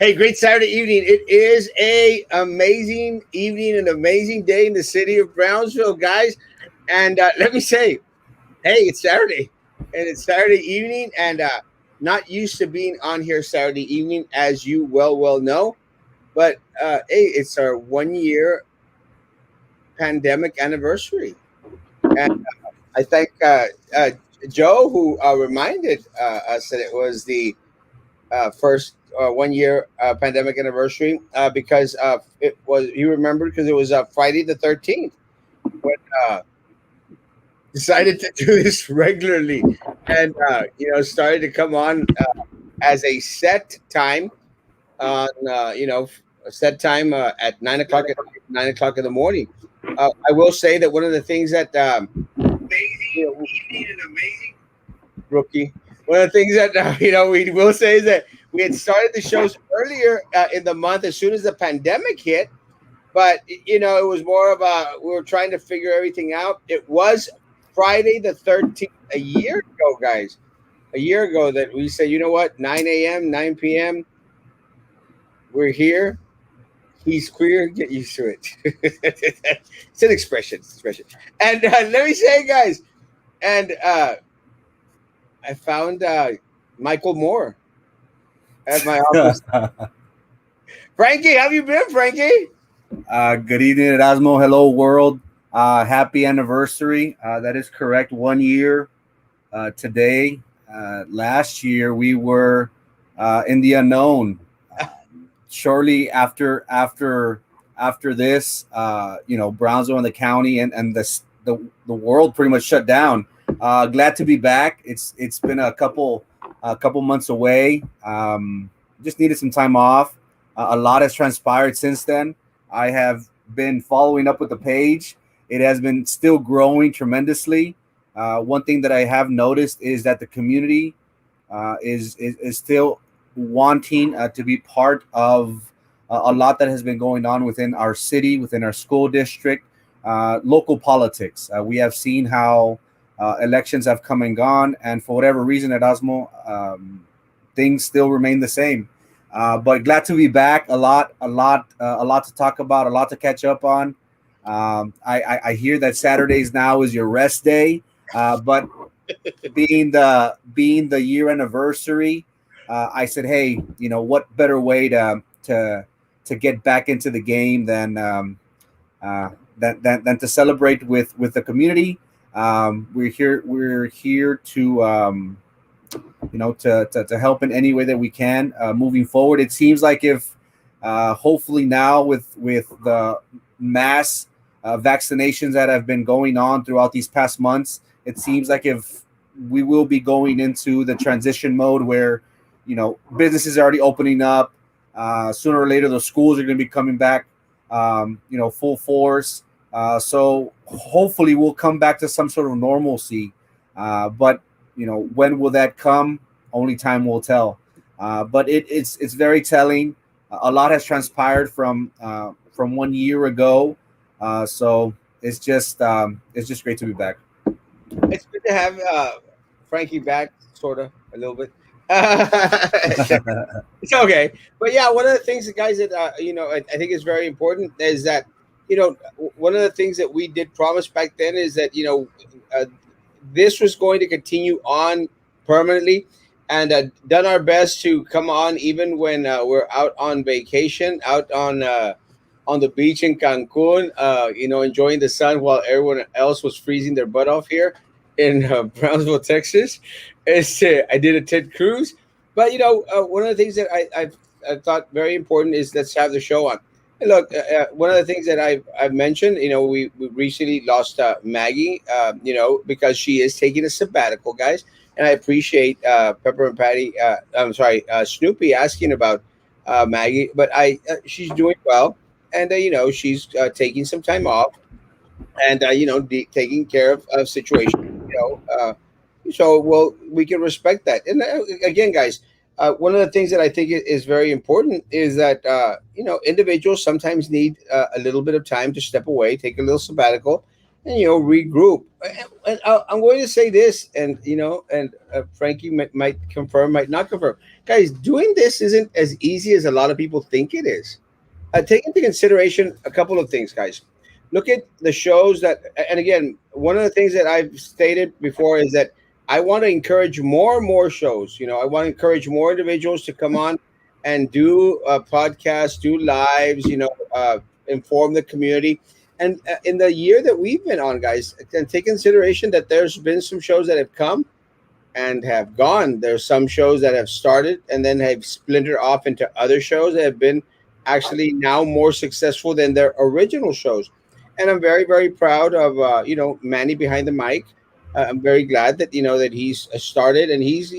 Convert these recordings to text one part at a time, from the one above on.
Hey, great Saturday evening. It is a amazing evening, an amazing day in the city of Brownsville, guys. And let me say, hey, it's Saturday, and it's Saturday evening, and not used to being on here Saturday evening, as you well know. But hey, it's our 1 year pandemic anniversary, and I thank Joe who reminded us that it was the first 1 year pandemic anniversary because it was you remembered because it was Friday the 13th when uh, decided to do this regularly and started to come on as a set time on a set time at 9 o'clock in the morning. I will say that one of the things that amazing evening and amazing rookie. One of the things that we will say is that we had started the shows earlier in the month as soon as the pandemic hit, but it was more of a we were trying to figure everything out. It was Friday the 13th a year ago, guys. A year ago that we said, you know what, 9 a.m., 9 p.m. We're here. He's queer. Get used to it. It's an expression. It's an expression. And let me say, guys, and I found Michael Moore at my office. Frankie, how have you been, Frankie? Good evening, Erasmo. Hello, world. Happy anniversary. That is correct. 1 year today. Last year, we were in the unknown. Shortly after this, Brownsville and the county and the world pretty much shut down. Glad to be back. It's been a couple months away. Just needed some time off. A lot has transpired since then. I have been following up with the page. It has been still growing tremendously. One thing that I have noticed is that the community is still wanting to be part of a lot that has been going on within our city, within our school district, local politics. We have seen how elections have come and gone, and for whatever reason, Erasmo, things still remain the same. But glad to be back. A lot to talk about, a lot to catch up on. I hear that Saturdays now is your rest day, but being the year anniversary, I said, hey, what better way to get back into the game than to celebrate with the community. We're here to to help in any way that we can moving forward. It seems like if hopefully now with the mass vaccinations that have been going on throughout these past months, it seems like if we will be going into the transition mode where businesses are already opening up. Sooner or later, the schools are going to be coming back, full force. So hopefully we'll come back to some sort of normalcy. But when will that come? Only time will tell. But it's very telling. A lot has transpired from 1 year ago. So it's just great to be back. It's good to have Frankie back, sort of, a little bit. It's okay, but yeah, one of the things, guys, that I think is very important is that one of the things that we did promise back then is that this was going to continue on permanently, and done our best to come on even when we're out on vacation, out on the beach in Cancun, enjoying the sun while everyone else was freezing their butt off here in Brownsville, Texas. I did a Ted Cruz, but one of the things that I thought very important is let's have the show on. And look, one of the things that I've mentioned, we recently lost Maggie, because she is taking a sabbatical, guys, and I appreciate Pepper and Patty. I'm sorry, Snoopy asking about Maggie, but she's doing well, and she's taking some time off, and taking care of situation. So well, we can respect that. And again, guys, one of the things that I think is very important is that individuals sometimes need a little bit of time to step away, take a little sabbatical, and regroup. And I'm going to say this, and Frankie might confirm, might not confirm. Guys, doing this isn't as easy as a lot of people think it is. Take into consideration a couple of things, guys. Look at the shows that, and again, one of the things that I've stated before is that I want to encourage more and more shows. I want to encourage more individuals to come on and do podcasts, do lives. Inform the community. And in the year that we've been on, guys, and take consideration that there's been some shows that have come and have gone. There's some shows that have started and then have splintered off into other shows that have been actually now more successful than their original shows. And I'm very, very proud of Manny behind the mic. I'm very glad that that he's started and he's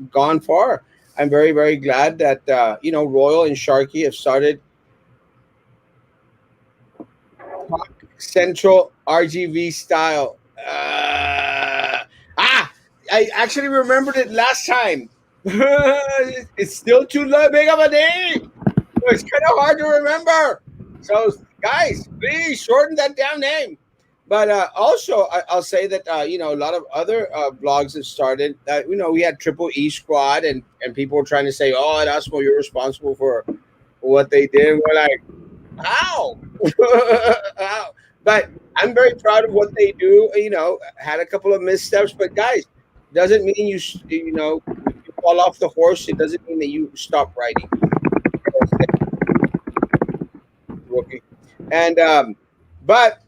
gone far. I'm very, very glad that Royal and Sharky have started Central RGV style. I actually remembered it last time. It's still too big of a name. It's kind of hard to remember. So, guys, please shorten that damn name. But also, I'll say that a lot of other blogs have started. We had Triple E Squad, and people were trying to say, "Oh, Erasmo, you're responsible for what they did." We're like, how? How? But I'm very proud of what they do. Had a couple of missteps, but guys, doesn't mean if you fall off the horse. It doesn't mean that you stop riding. Rookie. And but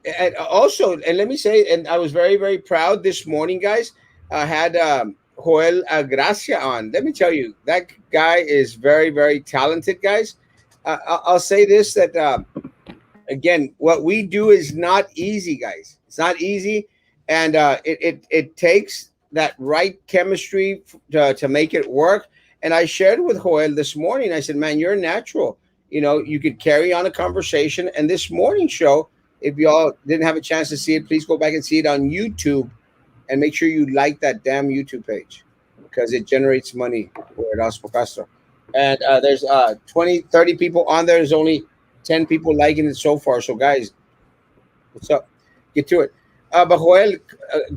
and also, and let me say, and I was very, very proud this morning, guys. I had Joel Gracia on. Let me tell you, that guy is very, very talented, guys. I'll say this, that again, what we do is not easy, guys. It's not easy, and it takes that right chemistry to make it work. And I shared with Joel this morning. I said, "Man, you're natural. You could carry on a conversation." And this morning show, if y'all didn't have a chance to see it, please go back and see it on YouTube, and make sure you like that damn YouTube page because it generates money for Erasmo Castro. And there's 20, 30 people on there. There's only 10 people liking it so far. So, guys, what's up? Get to it. But Joel,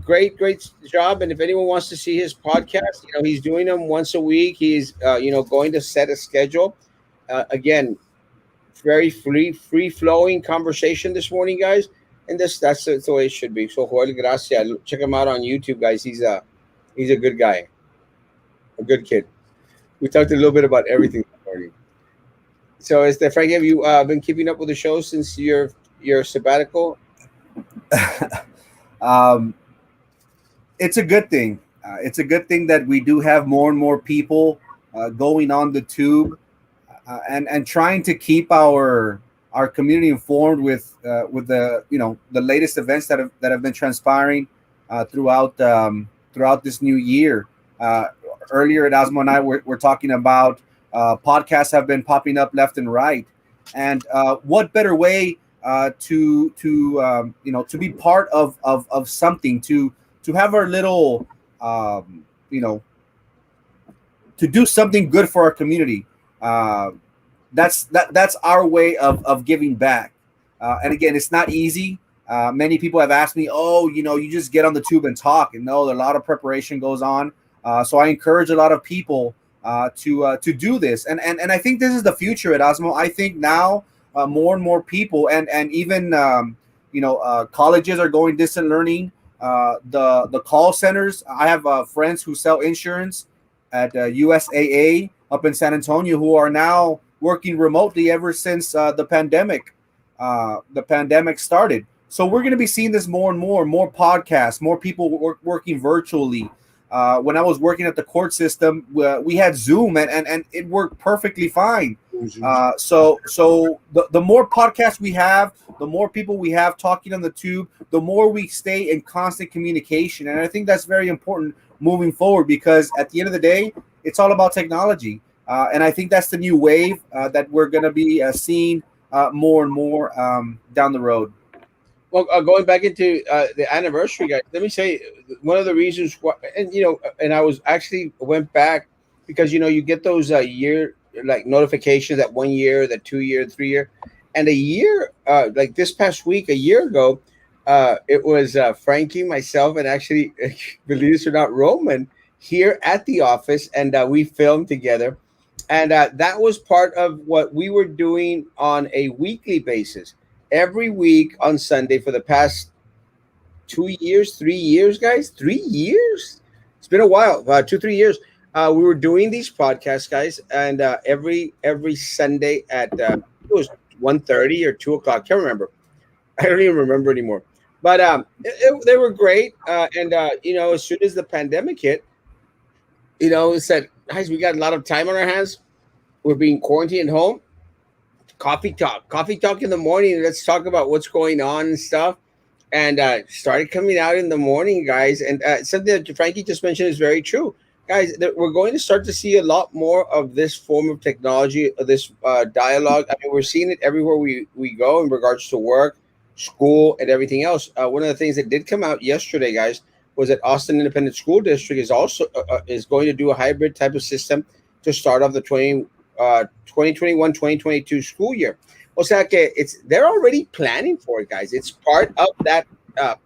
great, great job. And if anyone wants to see his podcast, he's doing them once a week. He's, going to set a schedule. Again, very free flowing conversation this morning, guys. And that's the way it should be. So, Joel Gracia, check him out on YouTube, guys. He's a good guy, a good kid. We talked a little bit about everything this morning. So, is the Frank, have you been keeping up with the show since your sabbatical? um, it's a good thing. It's a good thing that we do have more and more people going on the tube and trying to keep our community informed with the latest events that have been transpiring throughout this new year. Earlier, Erasmo and I were talking about podcasts have been popping up left and right, and what better way to be part of something, to have our little you know to do something good for our community. That's our way of giving back. And again, it's not easy. Many people have asked me, "Oh, you just get on the tube and talk." And no, a lot of preparation goes on. So I encourage a lot of people to do this, and I think this is the future at Osmo. I think now more and more people, and even colleges are going distant learning. The call centers. I have friends who sell insurance at USAA up in San Antonio who are now working remotely ever since the pandemic started. So we're going to be seeing this more and more podcasts, more people working virtually. When I was working at the court system, we had Zoom, and it worked perfectly fine. So the more podcasts we have, the more people we have talking on the tube, the more we stay in constant communication. And I think that's very important moving forward, because at the end of the day, it's all about technology. And I think that's the new wave that we're going to be seeing more and more down the road. Well, going back into the anniversary, guys, let me say one of the reasons why, and I was actually went back because you get those year like notifications that 1 year, that 2 year, 3 year, and a year like this past week, a year ago, It was Frankie, myself, and actually, believe it or not, Roman here at the office, and we filmed together. And that was part of what we were doing on a weekly basis. Every week on Sunday for the past 2 years, 3 years, guys, 3 years. It's been a while, 2, 3 years. We were doing these podcasts, guys, and every Sunday at it was 1:30 or 2 o'clock. Can't remember. I don't even remember anymore. But they were great. And as soon as the pandemic hit, it said, guys, we got a lot of time on our hands. We're being quarantined at home. Coffee talk in the morning. Let's talk about what's going on and stuff. And started coming out in the morning, guys. And something that Frankie just mentioned is very true, guys. That we're going to start to see a lot more of this form of technology, of this dialogue. I mean, we're seeing it everywhere we go in regards to work, school, and everything else. One of the things that did come out yesterday, guys, was that Austin Independent School District is also is going to do a hybrid type of system to start off the 2021-2022 school year. O sea que they're already planning for it, guys. It's part of that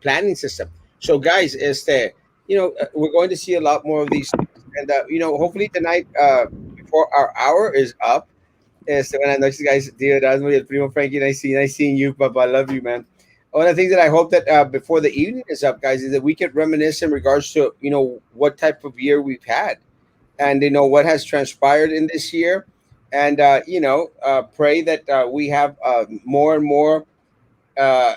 planning system. So, guys, we're going to see a lot more of these things. And, hopefully tonight, before our hour is up, buenas noches, guys. Tío Erasmo y el primo Frankie, nice seeing you, Papa. I love you, man. One of the things that I hope that before the evening is up, guys, is that we can reminisce in regards to, what type of year we've had and, what has transpired in this year. And, pray that we have more and more, uh,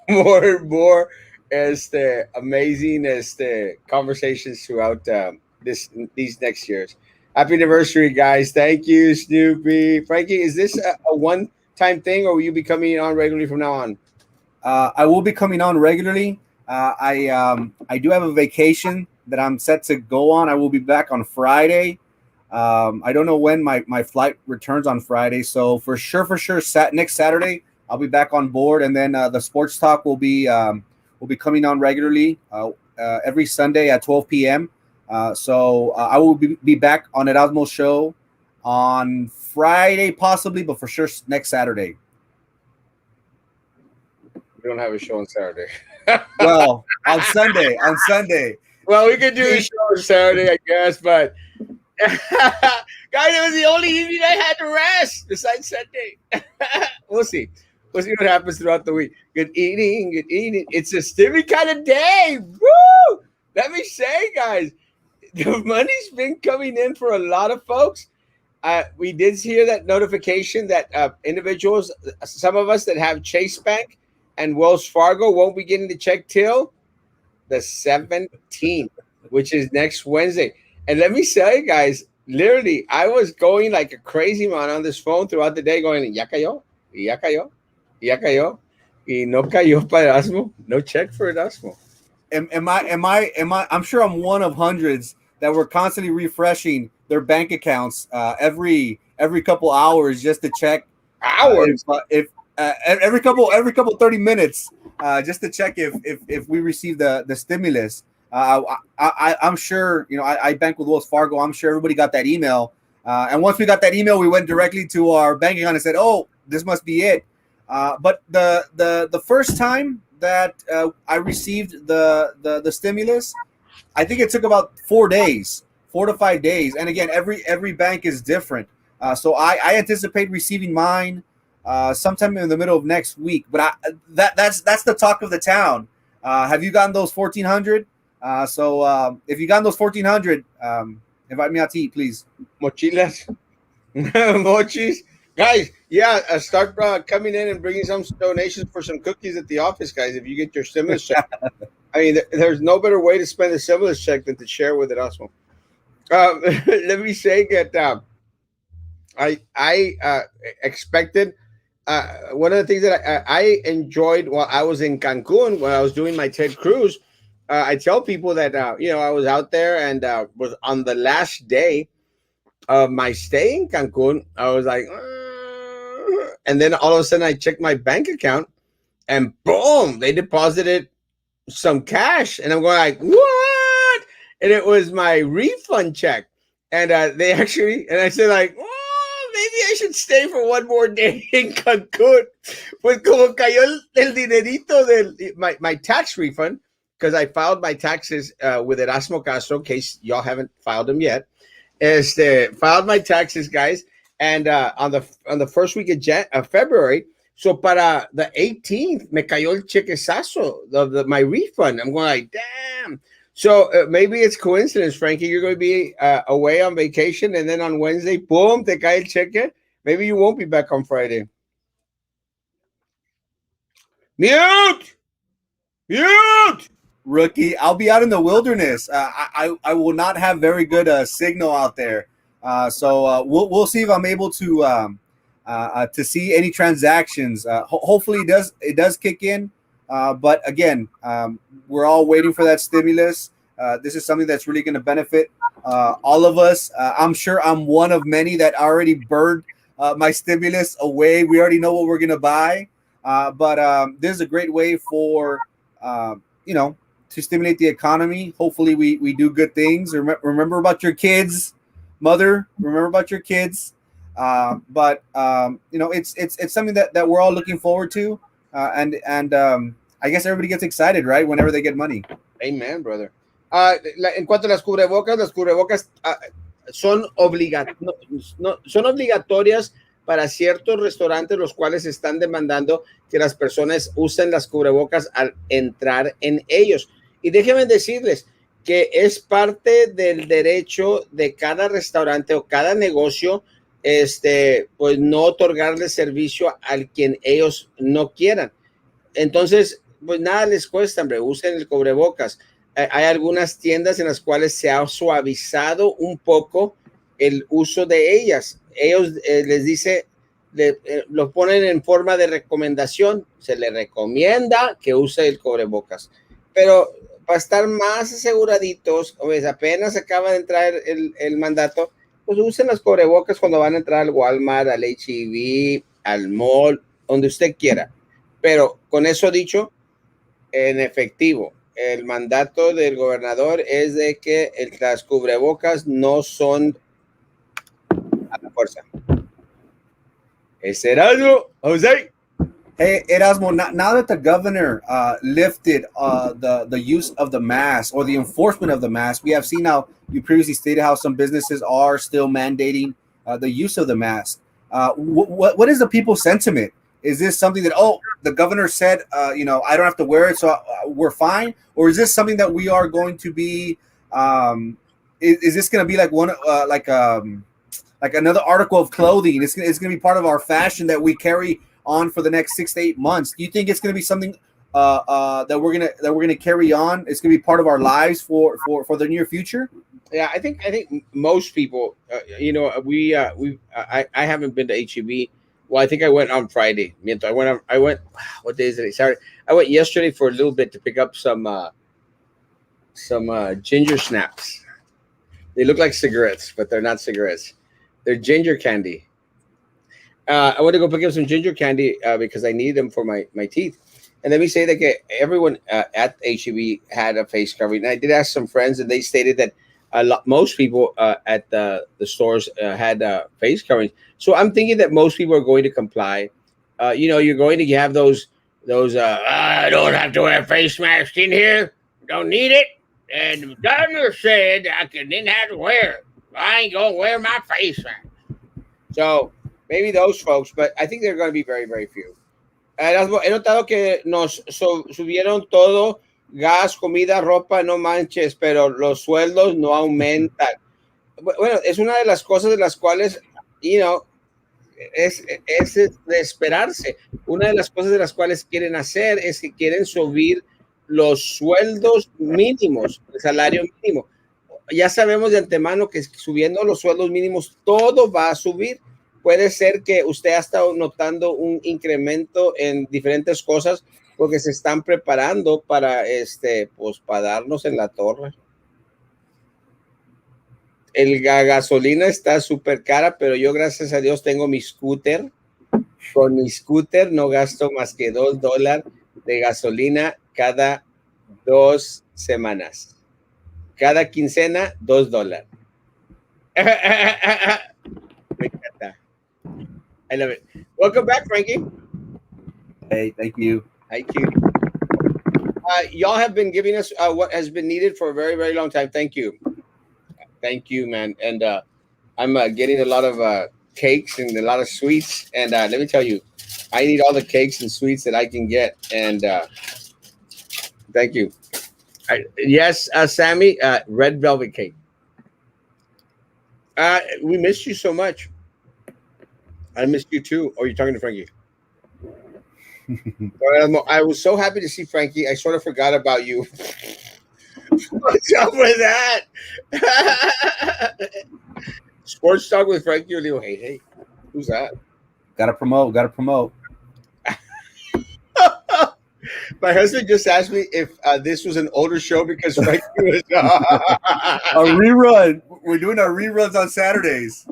more and more as the amazing as the conversations throughout these next years. Happy anniversary, guys! Thank you, Snoopy. Frankie, is this a one-time thing, or will you be coming on regularly from now on? I will be coming on regularly. I do have a vacation that I'm set to go on. I will be back on Friday. I don't know when my flight returns on Friday, so for sure, next Saturday I'll be back on board, and then the sports talk will be coming on regularly every Sunday at 12 p.m. So I will be back on Erasmo show on Friday possibly, but for sure next Saturday. We don't have a show on Saturday. Well, on Sunday, on Sunday. Well, we could do a show on Saturday, I guess, but guys, it was the only evening I had to rest besides Sunday. We'll see. We'll see what happens throughout the week. Good eating, good eating. It's a stimmy kind of day. Woo! Let me say, guys, the money's been coming in for a lot of folks. We did hear that notification that individuals, some of us that have Chase Bank and Wells Fargo, won't be getting the check till the 17th, which is next Wednesday. And let me tell you guys, literally, I was going like a crazy man on this phone throughout the day, going, ya cayó, ya cayó, ya cayó, y no cayó para Erasmo. No check for Erasmo. Am I? I'm sure I'm one of hundreds that were constantly refreshing their bank accounts every couple hours just to check Hours. if every couple 30 minutes just to check if we received the stimulus. I'm sure, I bank with Wells Fargo. I'm sure everybody got that email. And once we got that email, we went directly to our bank account and said, oh, this must be it. But the first time that I received the stimulus, I think it took about 4 days, 4 to 5 days. And again, every bank is different. So I anticipate receiving mine sometime in the middle of next week. But that's the talk of the town. Have you gotten those 1,400? So if you got those 1,400, invite me out to eat, please. Mochilas. Mochis. Guys, yeah, start coming in and bringing some donations for some cookies at the office, guys, if you get your stimulus check. I mean, there's no better way to spend a stimulus check than to share with Erasmo. Let me say that I expected one of the things that I enjoyed while I was in Cancun when I was doing my TED cruise. I tell people that I was out there and was on the last day of my stay in Cancun. I was like, and then all of a sudden I checked my bank account, and boom, they deposited some cash, and I'm going like, what? And it was my refund check, and they actually, and I said like, oh, maybe I should stay for one more day in Cancun. Pues como cayó el dinerito my tax refund, because I filed my taxes with Erasmo Castro, in case y'all haven't filed them yet. Filed my taxes, guys, and on the first week of February. So para the 18th, me cayó el chequezazo of my refund. I'm going like, damn. So maybe it's coincidence, Frankie. You're going to be away on vacation, and then on Wednesday, boom, te cae el cheque. Maybe you won't be back on Friday. Mute, mute. Rookie. I'll be out in the wilderness. I will not have very good signal out there. So we'll see if I'm able to see any transactions. Hopefully it does kick in. But again, we're all waiting for that stimulus. This is something that's really going to benefit all of us. I'm sure I'm one of many that already burned my stimulus away. We already know what we're going to buy. But this is a great way for, you know, to stimulate the economy. Hopefully we do good things. Remember about your kids, mother. Remember about your kids. But you know, it's something that we're all looking forward to. And I guess everybody gets excited, right? Whenever they get money. Amen, brother. En cuanto a las cubrebocas son, son obligatorias para ciertos restaurantes, los cuales están demandando que las personas usen las cubrebocas al entrar en ellos. Y déjenme decirles que es parte del derecho de cada restaurante o cada negocio, pues no otorgarle servicio al quien ellos no quieran. Entonces, pues nada les cuesta, hombre, usen el cubrebocas. Hay algunas tiendas en las cuales se ha suavizado un poco el uso de ellas. Ellos les dice, lo ponen en forma de recomendación. Se le recomienda que use el cubrebocas. Pero para estar más aseguraditos, pues apenas acaba de entrar el mandato, pues usen las cubrebocas cuando van a entrar al Walmart, al H-E-B, al mall, donde usted quiera. Pero con eso dicho, en efectivo, el mandato del gobernador es de que las cubrebocas no son a la fuerza. ¿Es Erasmo, Jose? Hey, Erasmo, now that the governor lifted the use of the mask or the enforcement of the mask, we have seen how you previously stated how some businesses are still mandating the use of the mask. What is the people's sentiment? Is this something that, oh, the governor said, you know, I don't have to wear it, so we're fine? Or is this something that we are going to be, is this going to be like one, like another article of clothing? It's going to be part of our fashion that we carry on for the next 6 to 8 months. Do you think it's going to be something that we're gonna carry on? It's going to be part of our lives for the near future? Yeah, I think most people, you know, I haven't been to HEB. Well, I think I went on Friday. I went. What day is it? Sorry, I went yesterday for a little bit to pick up some ginger snaps. They look like cigarettes, but they're not cigarettes. They're ginger candy. I went to go pick up some ginger candy because I need them for my teeth. And let me say that everyone at HEB had a face covering. And I did ask some friends, and they stated that most people at the stores had face coverings. So I'm thinking that most people are going to comply. You know, you're going to have those I don't have to wear a face mask in here. Don't need it. And the governor said didn't have to wear it. I ain't gonna wear my face mask. So maybe those folks, but I think they're going to be very, very few. He notado que nos subieron todo, gas, comida, ropa, no manches, pero los sueldos no aumentan. Bueno, es una de las cosas de las cuales, you know, es de esperarse. Una de las cosas de las cuales quieren hacer es que quieren subir los sueldos mínimos, el salario mínimo. Ya sabemos de antemano que subiendo los sueldos mínimos todo va a subir. Puede ser que usted ha estado notando un incremento en diferentes cosas porque se están preparando para pues para darnos en la torre. La gasolina está súper cara, pero yo gracias a Dios tengo mi scooter. Con mi scooter no gasto más que $2 de gasolina cada 2 semanas. Cada quincena, $2. Me encanta. I love it. Welcome back, Frankie. Hey, thank you. Hi, cutie. Y'all have been giving us what has been needed for a very, very long time. Thank you, man. And I'm getting a lot of cakes and a lot of sweets. And let me tell you, I need all the cakes and sweets that I can get. And thank you. Yes, Sammy, red velvet cake. We missed you so much. I missed you too. Oh, you're talking to Frankie. I was so happy to see Frankie. I sort of forgot about you. What's up with that? Sports talk with Frankie O'Neill. Hey, hey, who's that? Gotta promote. Gotta promote. My husband just asked me if this was an older show because Frankie was. A rerun. We're doing our reruns on Saturdays.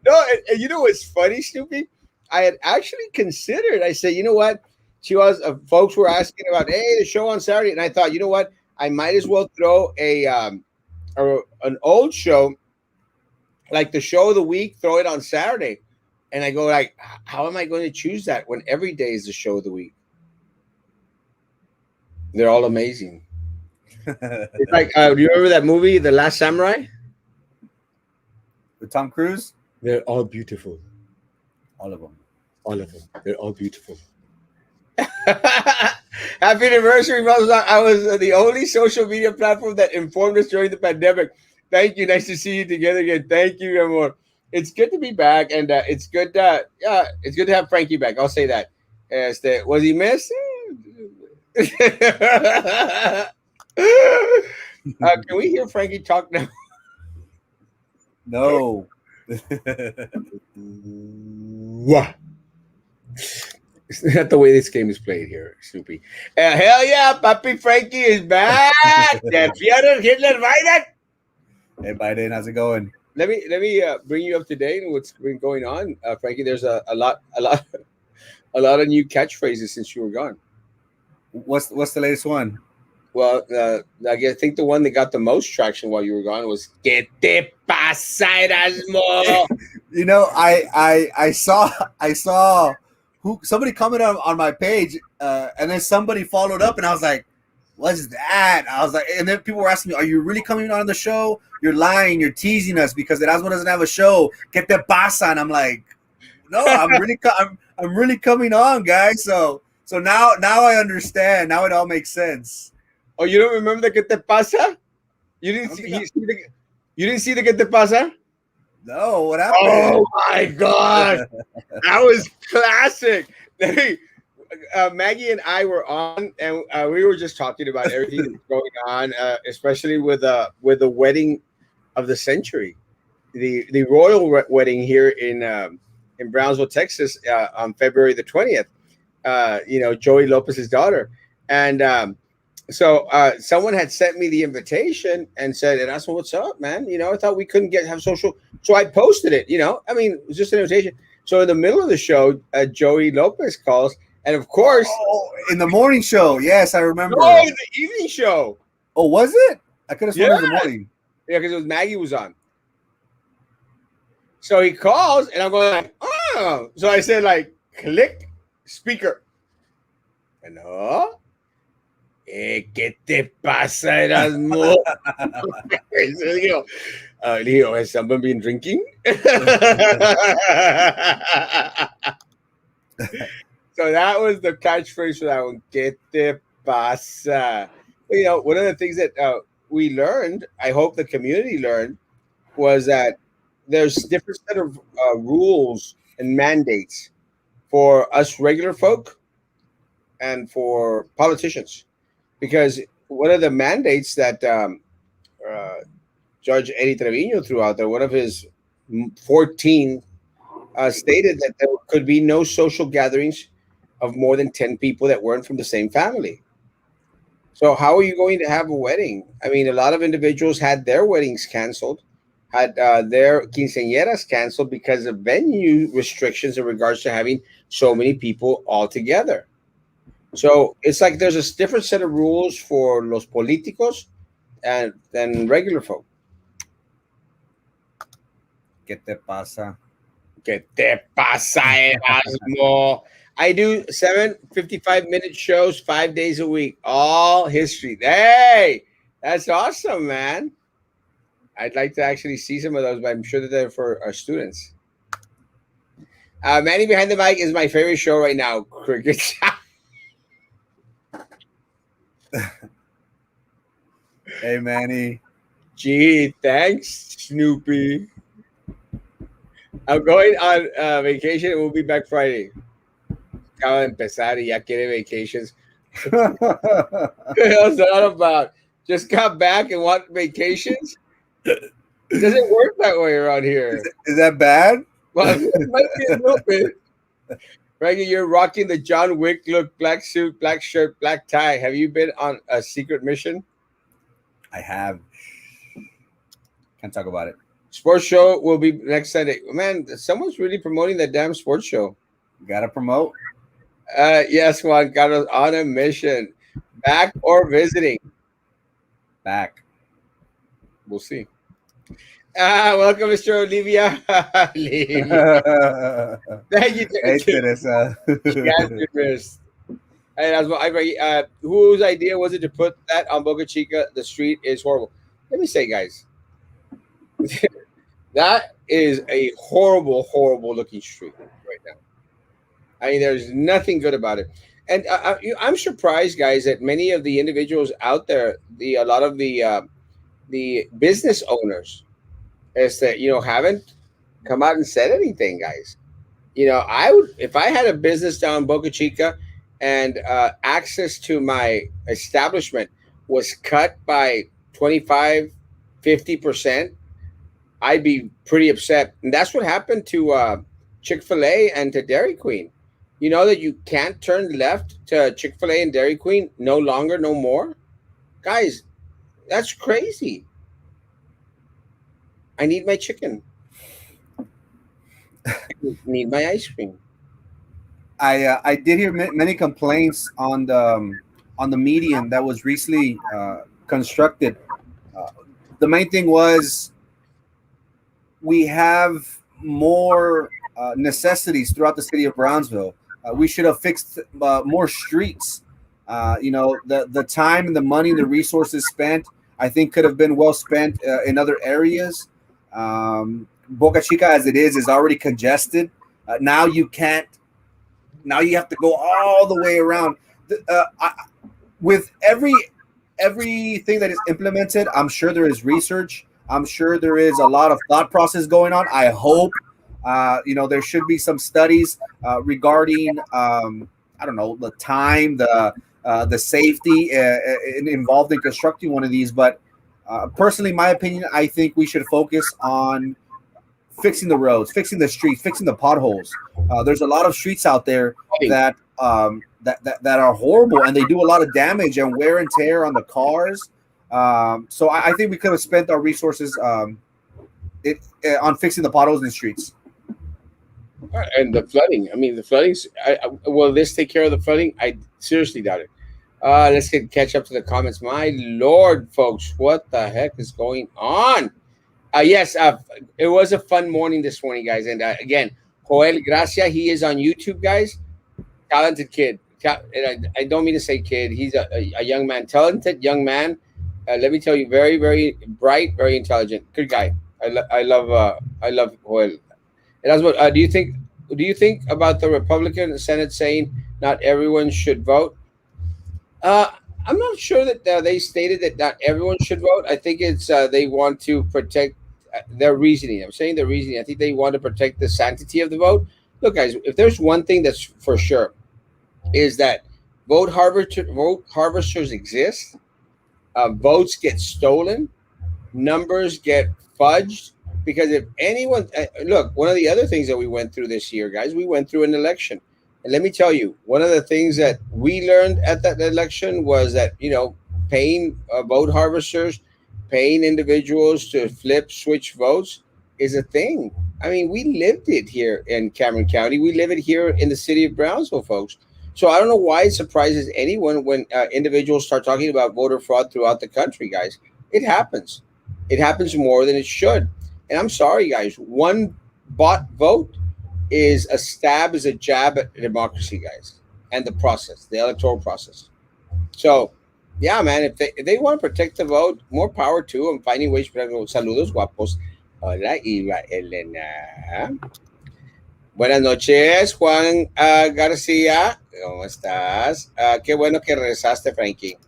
No, and you know what's funny, Snoopy? I had actually considered. I said, you know what? She was. Folks were asking about, hey, the show on Saturday, and I thought, you know what? I might as well throw an old show, like the show of the week, throw it on Saturday. And I go like, how am I going to choose that when every day is the show of the week? They're all amazing. It's like, do you remember that movie, The Last Samurai? With Tom Cruise, They're all beautiful. all of them. All of them. They're all beautiful. Happy anniversary, brothers. I was the only social media platform that informed us during the pandemic. Thank you. Nice to see you together again. Thank you, everyone. It's good to be back, and it's good. It's good to have Frankie back. I'll say that. Was he missed? Can we hear Frankie talk now? No. What? It's not the way this game is played here, Snoopy. Hell yeah, Papi Frankie is back. Der Führer Hitler weiter. Hey, Biden, how's it going? Let me bring you up to date on what's been going on, Frankie. There's a lot of new catchphrases since you were gone. What's the latest one? Well, I think the one that got the most traction while you were gone was "Que te pasa, Erasmo?" You know, I saw who somebody commented on my page, and then somebody followed up, and I was like, "What's that?" I was like, and then people were asking me, "Are you really coming on the show? You're lying. You're teasing us because Erasmo doesn't have a show. Que te pasa?" And I'm like, "No, I'm really coming on, guys." So now I understand. Now it all makes sense. Oh, you don't remember the "Que te pasa"? You I didn't don't see, think I, you didn't see the "Que te pasa"? no, what Oh happened? my gosh, that was classic. Hey, Maggie and I were on, and we were just talking about everything that's going on, especially with the wedding of the century, the royal wedding here in Brownsville, Texas, on February the 20th. Joey Lopez's daughter, and so someone had sent me the invitation and said, "And that's what's up, man. I thought we couldn't have social." So I posted it. I mean, it was just an invitation. So in the middle of the show, Joey Lopez calls, and of course, Oh, in the morning show. Yes, I no, remember. the evening show. Oh, was it? I could have Yeah, sworn it was the morning. yeah, because it was Maggie was on. So he calls, and I'm going like, "Oh." So I said like, "Click speaker." Hello. ¿Qué te pasa, Erasmo? Leo, has someone been drinking? So that was the catchphrase for that one. ¿Qué te pasa? One of the things that we learned, I hope the community learned, was that there's different set of rules and mandates for us regular folk and for politicians. Because one of the mandates that uh, Judge Eddie Trevino threw out there, one of his 14, stated that there could be no social gatherings of more than 10 people that weren't from the same family. So, how are you going to have a wedding? I mean, a lot of individuals had their weddings canceled, had their quinceañeras canceled because of venue restrictions in regards to having so many people all together. So it's like there's a different set of rules for los políticos and than regular folk. ¿Qué te pasa? Que te pasa, Erasmo? I do 7 55-minute shows 5 days a week, all history. Hey, that's awesome, man. I'd like to actually see some of those, but I'm sure that they're for our students. Manny Behind the Mic is my favorite show right now. Cricket. Hey, Manny. Gee, thanks, Snoopy. I'm going on vacation and we'll be back Friday. Acaba de empezar y ya quiere vacations. What's that about? Just got back and want vacations? It doesn't work that way around here. Is that bad? Well, it might be a little bit. Frankie, you're rocking the John Wick look, black suit, black shirt, black tie. Have you been on a secret mission? I have. Can't talk about it. Sports show will be next Sunday. Man, someone's really promoting that damn sports show. Gotta promote. Yes, Juan Carlos on a mission. Back or visiting? Back. We'll see. Welcome, Mr. Olivia. Olivia. Thank you. Hey, Teresa. Yes, you missed. And as well, whose idea was it to put that on Boca Chica? The street is horrible. Let me say, guys, that is a horrible, horrible looking street right now. I mean, there's nothing good about it. And I'm surprised, guys, that many of the individuals out there, a lot of the business owners, is that haven't come out and said anything, guys. I would, if I had a business down in Boca Chica and access to my establishment was cut by 25, 50%, I'd be pretty upset. And that's what happened to Chick-fil-A and to Dairy Queen. You know that you can't turn left to Chick-fil-A and Dairy Queen no longer, no more? Guys, that's crazy. I need my chicken. I need my ice cream. I did hear many complaints on the median that was recently constructed. The main thing was we have more necessities throughout the city of Brownsville. We should have fixed more streets. The time and the money and the resources spent, I think, could have been well spent in other areas. Boca Chica, as it is already congested. Now you can't. Now you have to go all the way around. With everything that is implemented, I'm sure there is research. I'm sure there is a lot of thought process going on. I hope, there should be some studies regarding, I don't know, the time, the safety involved in constructing one of these. But personally, my opinion, I think we should focus on fixing the roads, fixing the streets, fixing the potholes. There's a lot of streets out there that are horrible, and they do a lot of damage and wear and tear on the cars. So I think we could have spent our resources on fixing the potholes in the streets. And the flooding. I mean, the flooding's. Will this take care of the flooding? I seriously doubt it. Let's catch up to the comments. My Lord, folks, what the heck is going on? Yes, it was a fun morning this morning, guys. And again, Joel Gracia, he is on YouTube, guys. Talented kid. And I don't mean to say kid. He's a young man, talented young man. Let me tell you, very, very bright, very intelligent, good guy. I love Joel. And that's what. Do you think about the Republican Senate saying not everyone should vote? I'm not sure that they stated that not everyone should vote. I think it's they want to protect their reasoning. I'm saying their reasoning. I think they want to protect the sanctity of the vote. Look, guys, if there's one thing that's for sure, is that vote harvesters exist. Votes get stolen, numbers get fudged. Because if anyone, look, one of the other things that we went through this year, guys, we went through an election. And let me tell you, one of the things that we learned at that election was that, paying vote harvesters, paying individuals to switch votes is a thing. I mean, we lived it here in Cameron County. We live it here in the city of Brownsville, folks. So I don't know why it surprises anyone when individuals start talking about voter fraud throughout the country, guys. It happens. It happens more than it should. And I'm sorry, guys, one bought vote is a stab, is a jab at democracy, guys, and the process, the electoral process. So, yeah, man, if they want to protect the vote, more power to them. Finding ways to saludos guapos. Hola, Iva Elena. Buenas noches, Juan García. ¿Cómo estás? Qué bueno que regresaste, Frankie.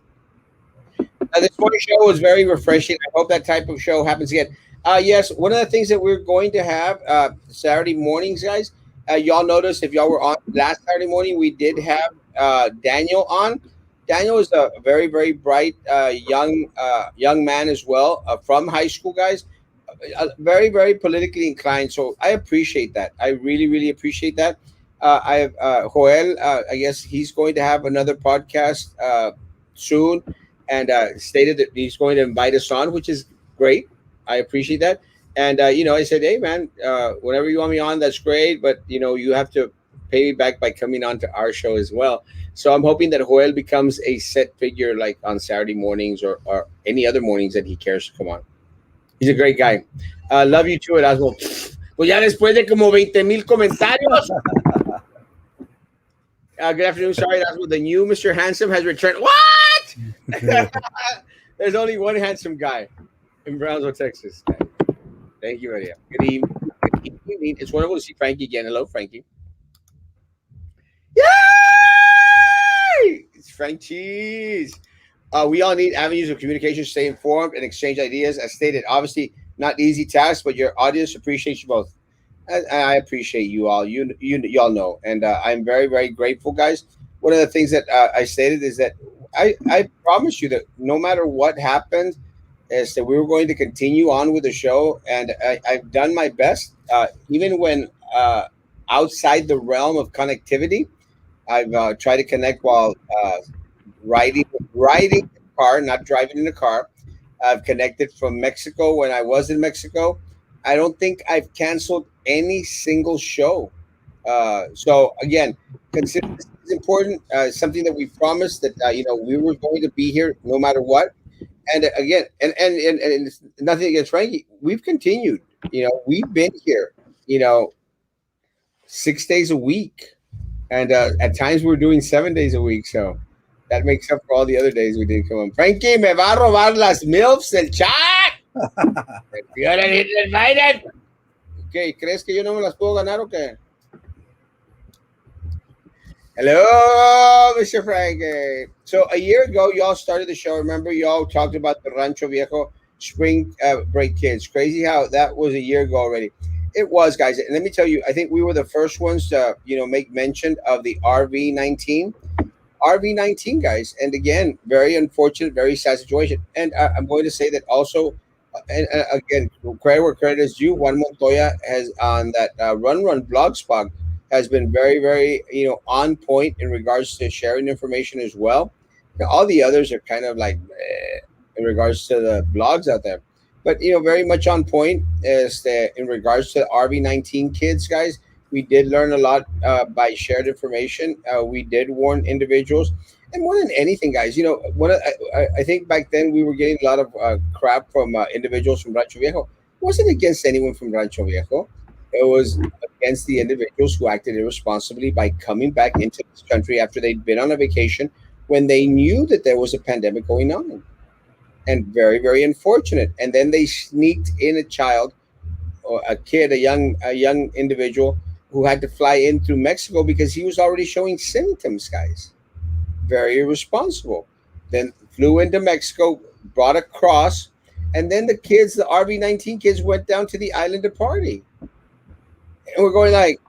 This morning show was very refreshing. I hope that type of show happens again. Yes, one of the things that we're going to have Saturday mornings, guys. Y'all noticed if y'all were on last Saturday morning, we did have Daniel on. Daniel is a very, very bright young man as well from high school, guys. Very, very politically inclined. So I appreciate that. I really, really appreciate that. I have Joel. I guess he's going to have another podcast soon, and stated that he's going to invite us on, which is great. I appreciate that. And I said, hey, man, whenever you want me on, that's great. But you have to pay me back by coming on to our show as well. So I'm hoping that Joel becomes a set figure, like on Saturday mornings or any other mornings that he cares to come on. He's a great guy. Love you too, Erasmo. Pues ya después de como 20,000 comentarios. Good afternoon. Sorry, Erasmo. The new Mr. Handsome has returned. What? There's only one handsome guy in Brownsville, Texas. Thank you, Maria. Good evening. Good evening. It's wonderful to see Frankie again. Hello, Frankie. Yay! It's Frank Cheese. We all need avenues of communication, stay informed, and exchange ideas. As stated, obviously not easy task, but your audience appreciates you both. And I appreciate you all. Y'all know, and I'm very, very grateful, guys. One of the things that I stated is that I promise you that no matter what happens, is that we were going to continue on with the show, and I've done my best, even when outside the realm of connectivity. I've tried to connect while riding in a car, not driving in a car. I've connected from Mexico when I was in Mexico. I don't think I've canceled any single show. So again, consistency is important. Something that we promised that we were going to be here no matter what. And again, and it's nothing against Frankie. We've continued. We've been here. 6 days a week, and at times we're doing 7 days a week. So that makes up for all the other days we didn't come on. Frankie, me va a robar las milfs del chat. You gotta get invited. Okay, ¿crees que yo no me las puedo ganar o qué? Hello, Mr. Frankie. So a year ago, y'all started the show. Remember, y'all talked about the Rancho Viejo spring break kids. Crazy how that was a year ago already. It was, guys. And let me tell you, I think we were the first ones to, make mention of the RV19, guys. And again, very unfortunate, very sad situation. And I'm going to say that also, and again, credit where credit is due. Juan Montoya has on that Run blog spot has been very, very, on point in regards to sharing information as well. Now, all the others are kind of like in regards to the blogs out there, but very much on point is that in regards to RV19 kids, guys. We did learn a lot by shared information. We did warn individuals, and more than anything, guys, I think back then we were getting a lot of crap from individuals from Rancho Viejo. It wasn't against anyone from Rancho Viejo. It was against the individuals who acted irresponsibly by coming back into this country after they'd been on a vacation when they knew that there was a pandemic going on, and very, very unfortunate. And then they sneaked in a child or a kid, a young individual who had to fly in through Mexico because he was already showing symptoms, guys. Very irresponsible. Then flew into Mexico, brought across, and then the RV19 kids, went down to the island to party. And we're going like,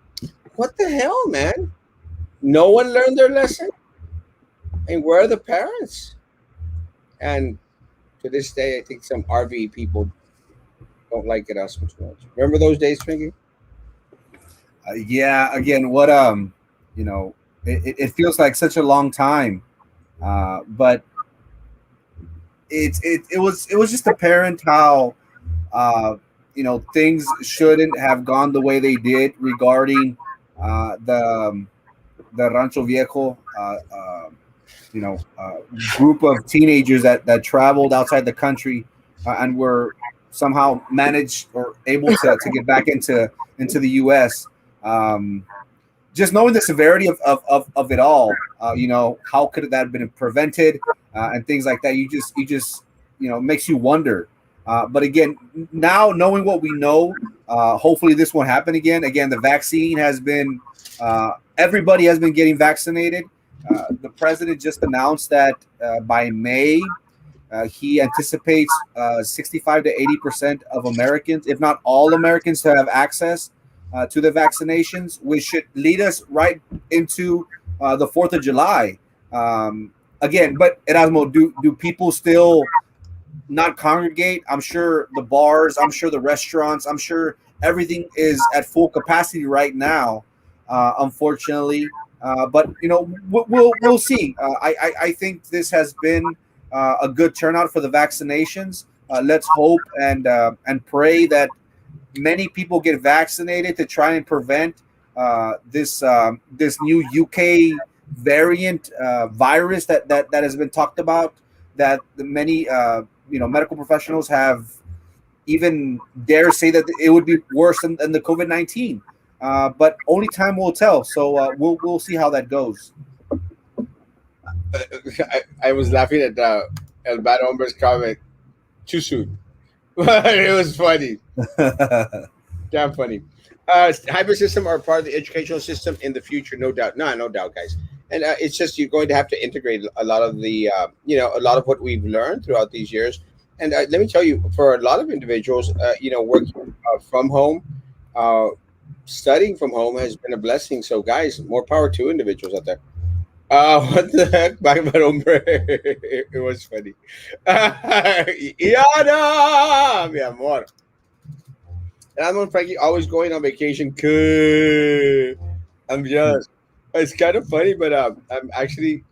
what the hell, man? No one learned their lesson? And where are the parents? And to this day, I think some RV people don't like it as much. Remember those days, Twinkie? Yeah. Again, it feels like such a long time, but it was just apparent how things shouldn't have gone the way they did regarding the Rancho Viejo group of teenagers that traveled outside the country and were somehow managed or able to get back into the U.S. Um, just knowing the severity of it all, how could that have been prevented, and things like that. You just makes you wonder. But again, now knowing what we know, hopefully this won't happen again. Again, the vaccine has been everybody has been getting vaccinated. The president just announced that by May, he anticipates 65 to 80% of Americans, if not all Americans, to have access to the vaccinations, which should lead us right into the 4th of July. Again, but Erasmo, do people still not congregate? I'm sure the bars, I'm sure the restaurants, I'm sure everything is at full capacity right now, unfortunately. But we'll see. I think this has been a good turnout for the vaccinations. Let's hope and pray that many people get vaccinated to try and prevent this new UK variant virus that has been talked about. That the many medical professionals have even dare say that it would be worse than the COVID-19. But only time will tell. So we'll see how that goes. I was laughing at El Bad Hombre's comment. Too soon. It was funny. Damn funny. Hybrid system are part of the educational system in the future, no doubt. No doubt, guys. And it's just you're going to have to integrate a lot of the, a lot of what we've learned throughout these years. And let me tell you, for a lot of individuals, working from home, uh, studying from home has been a blessing. So, guys, more power to individuals out there. What the heck? Back about hombre. It was funny. Iana, mi amor. And I'm on Frankie always going on vacation. Cool. I'm jealous. It's kind of funny, but I'm actually,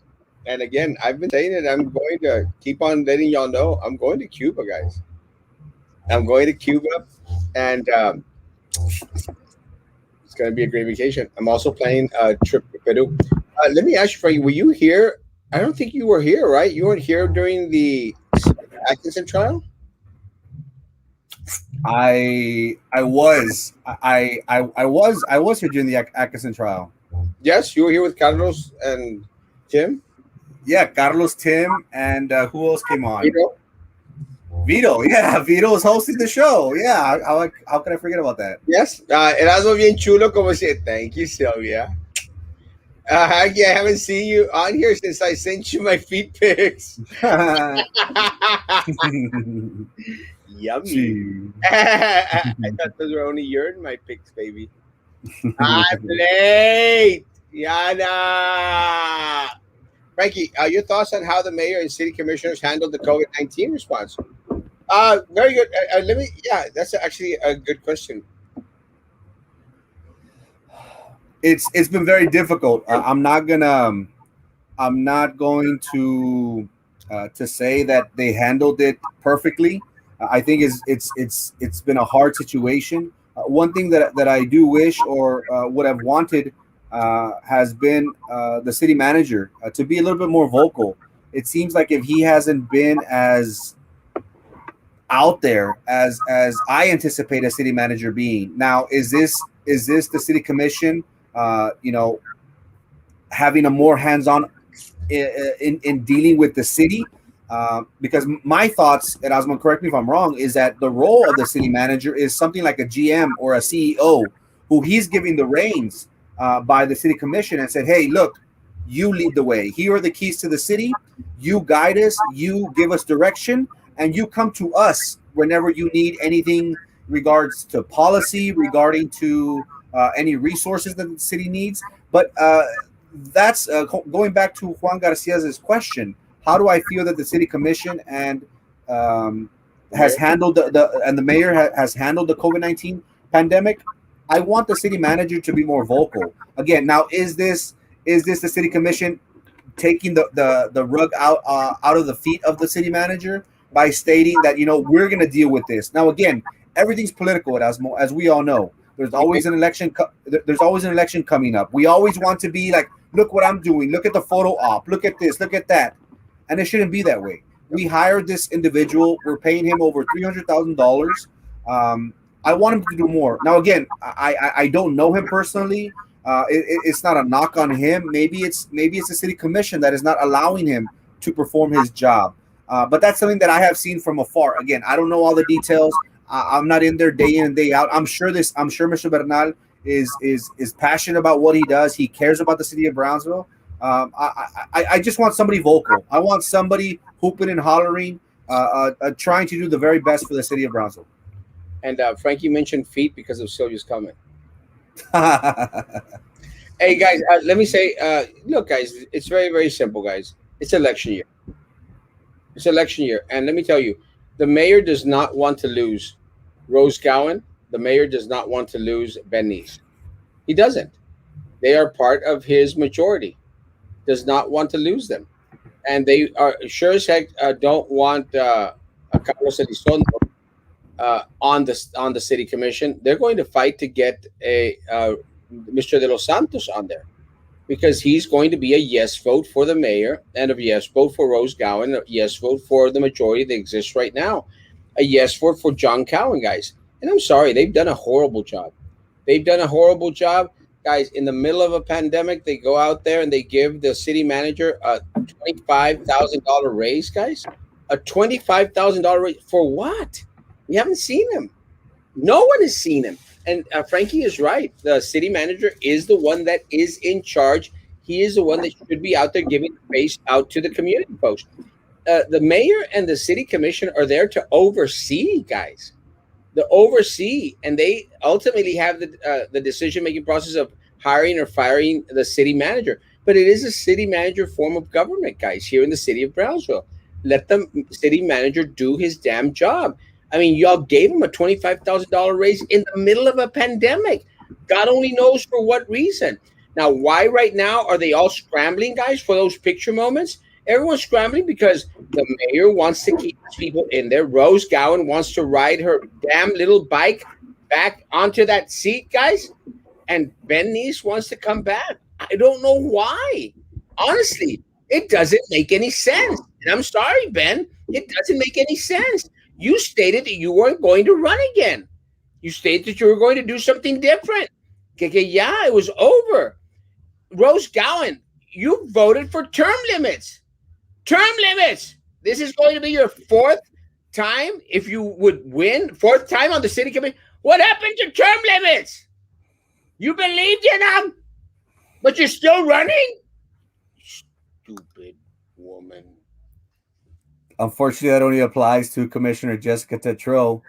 and again, I've been saying it. I'm going to keep on letting y'all know. I'm going to Cuba, guys. I'm going to Cuba, and it's going to be a great vacation. I'm also planning a trip to Peru. Let me ask you, Frankie, were you here? I don't think you were here, right? You weren't here during the Atkinson trial? I was here during the Atkinson trial. Yes, you were here with Carlos and Tim. Yeah, Carlos, Tim, and who else came on? You know? Vito. Yeah, Vito was hosting the show. Yeah, how can I forget about that? Yes. Erasmo bien chulo, como si. Thank you, Sylvia. Yeah, I haven't seen you on here since I sent you my feet pics. Yummy. Gee. I thought those were only your my pics, baby. I'm late. Yana. Frankie, your thoughts on how the mayor and city commissioners handled the COVID-19 response? Very good. Yeah, that's actually a good question. It's been very difficult. I'm not going to say that they handled it perfectly. I think it's been a hard situation. One thing that I do wish or would have wanted has been the city manager to be a little bit more vocal. It seems like if he hasn't been as out there as I anticipate a city manager being. Now, is this the city commission? Having a more hands-on in dealing with the city, because my thoughts, and Osman, correct me if I'm wrong, is that the role of the city manager is something like a GM or a CEO, who he's giving the reins by the city commission and said, "Hey, look, you lead the way. Here are the keys to the city. You guide us. You give us direction, and you come to us whenever you need anything regards to policy, regarding to any resources that the city needs." But that's going back to Juan Garcia's question. How do I feel that the city commission and has Mayor? handled the mayor has handled the COVID-19 pandemic? I want the city manager to be more vocal. Again, now is this the city commission taking the rug out of the feet of the city manager by stating that we're going to deal with this? Now, again, everything's political, as we all know. There's always an election. There's always an election coming up. We always want to be like, look what I'm doing. Look at the photo op. Look at this. Look at that. And it shouldn't be that way. We hired this individual. We're paying him over $300,000. I want him to do more. Now, again, I don't know him personally. It's not a knock on him. Maybe it's the city commission that is not allowing him to perform his job. But that's something that I have seen from afar. Again, I don't know all the details. I'm not in there day in and day out. I'm sure Mr. Bernal is passionate about what he does. He cares about the city of Brownsville. I just want somebody vocal. I want somebody hooping and hollering, trying to do the very best for the city of Brownsville. And Frankie mentioned feet because of Sylvia's comment. Hey guys, let me say, look, guys, it's very, very simple, guys. It's election year. It's election year, and let me tell you, the mayor does not want to lose Rose Gowan. The mayor does not want to lose Ben Neese. He doesn't. They are part of his majority. Does not want to lose them, and they are sure as heck don't want Carlos Elizondo on the city commission. They're going to fight to get a Mr. De Los Santos on there because he's going to be a yes vote for the mayor and a yes vote for Rose Gowan, a yes vote for the majority that exists right now, a yes vote for John Cowan, guys. And I'm sorry, they've done a horrible job. They've done a horrible job, guys. In the middle of a pandemic, they go out there and they give the city manager a $25,000 raise, guys. A $25,000 raise for what? We haven't seen him. No one has seen him. And Frankie is right. The city manager is the one that is in charge. He is the one that should be out there giving face out to the community folks. The mayor and the city commission are there to oversee, guys. The oversee, and they ultimately have the decision making process of hiring or firing the city manager. But it is a city manager form of government, guys, here in the city of Brownsville. Let the city manager do his damn job. I mean, y'all gave him a $25,000 raise in the middle of a pandemic. God only knows for what reason. Now, why right now are they all scrambling, guys, for those picture moments? Everyone's scrambling because the mayor wants to keep his people in there. Rose Gowan wants to ride her damn little bike back onto that seat, guys. And Ben Neese wants to come back. I don't know why. Honestly, it doesn't make any sense. And I'm sorry, Ben. It doesn't make any sense. You stated that you weren't going to run again. You stated that you were going to do something different. Okay, yeah, it was over. Rose Gowan, you voted for term limits. Term limits. This is going to be your fourth time if you would win. Fourth time on the city commission. What happened to term limits? You believed in them, but you're still running? Stupid woman. Unfortunately, that only applies to Commissioner Jessica Tetreault,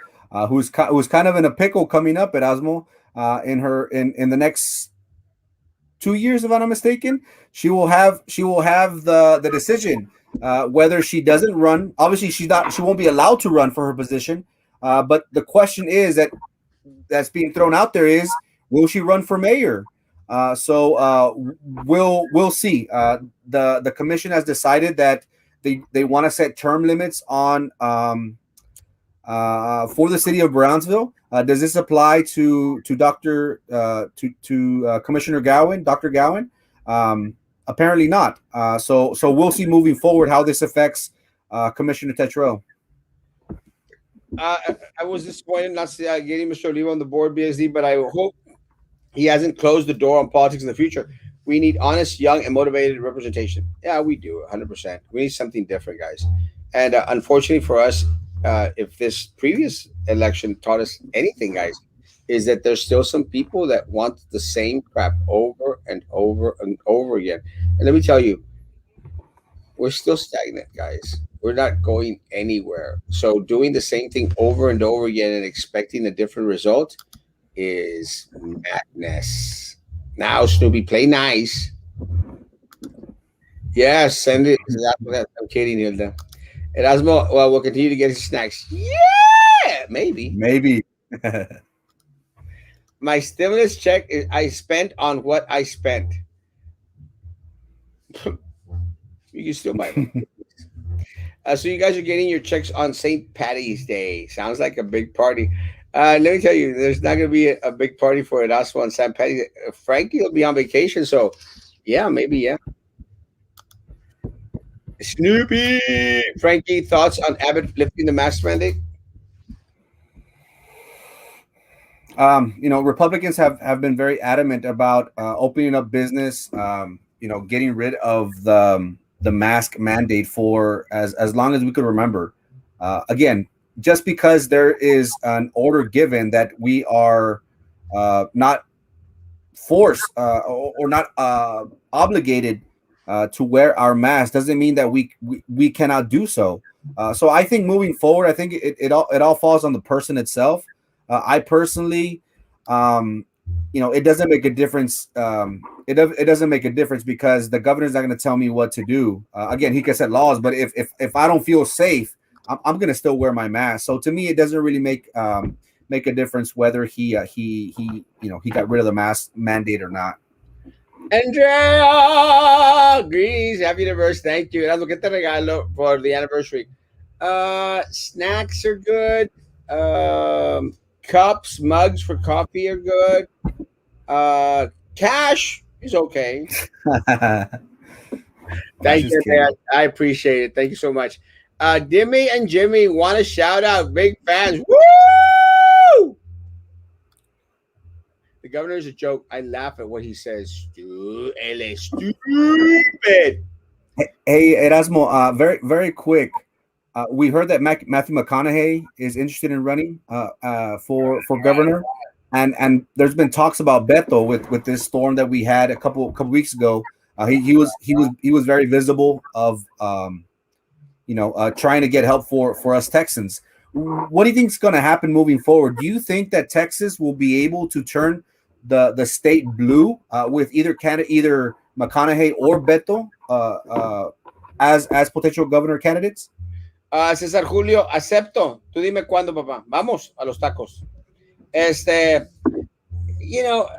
who's kind of in a pickle coming up at Erasmo. In the next 2 years, if I'm not mistaken, she will have the decision whether she doesn't run. Obviously, she won't be allowed to run for her position. But the question is that's being thrown out there is, will she run for mayor? So we'll see. The commission has decided that they want to set term limits on for the city of Brownsville. Does this apply to Commissioner Gowan, Dr. Gowan? Apparently not. So we'll see moving forward how this affects Commissioner Tetreault. I was disappointed not getting Mr. Oliva on the board, BSD, but I hope he hasn't closed the door on politics in the future. We need honest, young, and motivated representation. Yeah, we do, 100%. We need something different, guys. And unfortunately for us, if this previous election taught us anything, guys, is that there's still some people that want the same crap over and over and over again. And let me tell you, we're still stagnant, guys. We're not going anywhere. So doing the same thing over and over again and expecting a different result is madness. Now, Snoopy, play nice. Yes, send it. I'm kidding, Hilda. Erasmo, well, we'll continue to get his snacks. Yeah, maybe. Maybe. My stimulus check I spent on what I spent. You can still buy them. So you guys are getting your checks on St. Patty's Day. Sounds like a big party. Let me tell you, there's not going to be a big party for Erasmo on St. Patty's Day. Frankie will be on vacation, so yeah, maybe, yeah. Snoopy! Frankie, thoughts on Abbott lifting the mask mandate? Republicans have been very adamant about opening up business. Getting rid of the mask mandate for as long as we could remember. Again, just because there is an order given that we are not forced or not obligated to wear our mask doesn't mean that we cannot do so. So I think moving forward, I think it all falls on the person itself. I personally, um, it doesn't make a difference. It doesn't make a difference because the governor's not going to tell me what to do. Again, he can set laws, but if I don't feel safe, I'm going to still wear my mask. So to me, it doesn't really make a difference whether he got rid of the mask mandate or not. Andrea Grease, happy anniversary. Thank you. Erasmo, ¿qué te regalo for the anniversary? Snacks are good. Cups, mugs for coffee are good. Cash is okay. Cash Thank is you, man. king. I appreciate it. Thank you so much. Dimmy and Jimmy want to shout out. Big fans. Woo! The governor is a joke. I laugh at what he says. Él es stupid. Hey, Erasmo, very very quick. We heard that Matthew McConaughey is interested in running for governor, and there's been talks about Beto with this storm that we had a couple weeks ago. He was very visible of trying to get help for us Texans. What do you think is going to happen moving forward? Do you think that Texas will be able to turn the state blue with either McConaughey or Beto as potential governor candidates? César Julio, acepto. Tú dime cuándo, papá. Vamos a los tacos. Este, you know,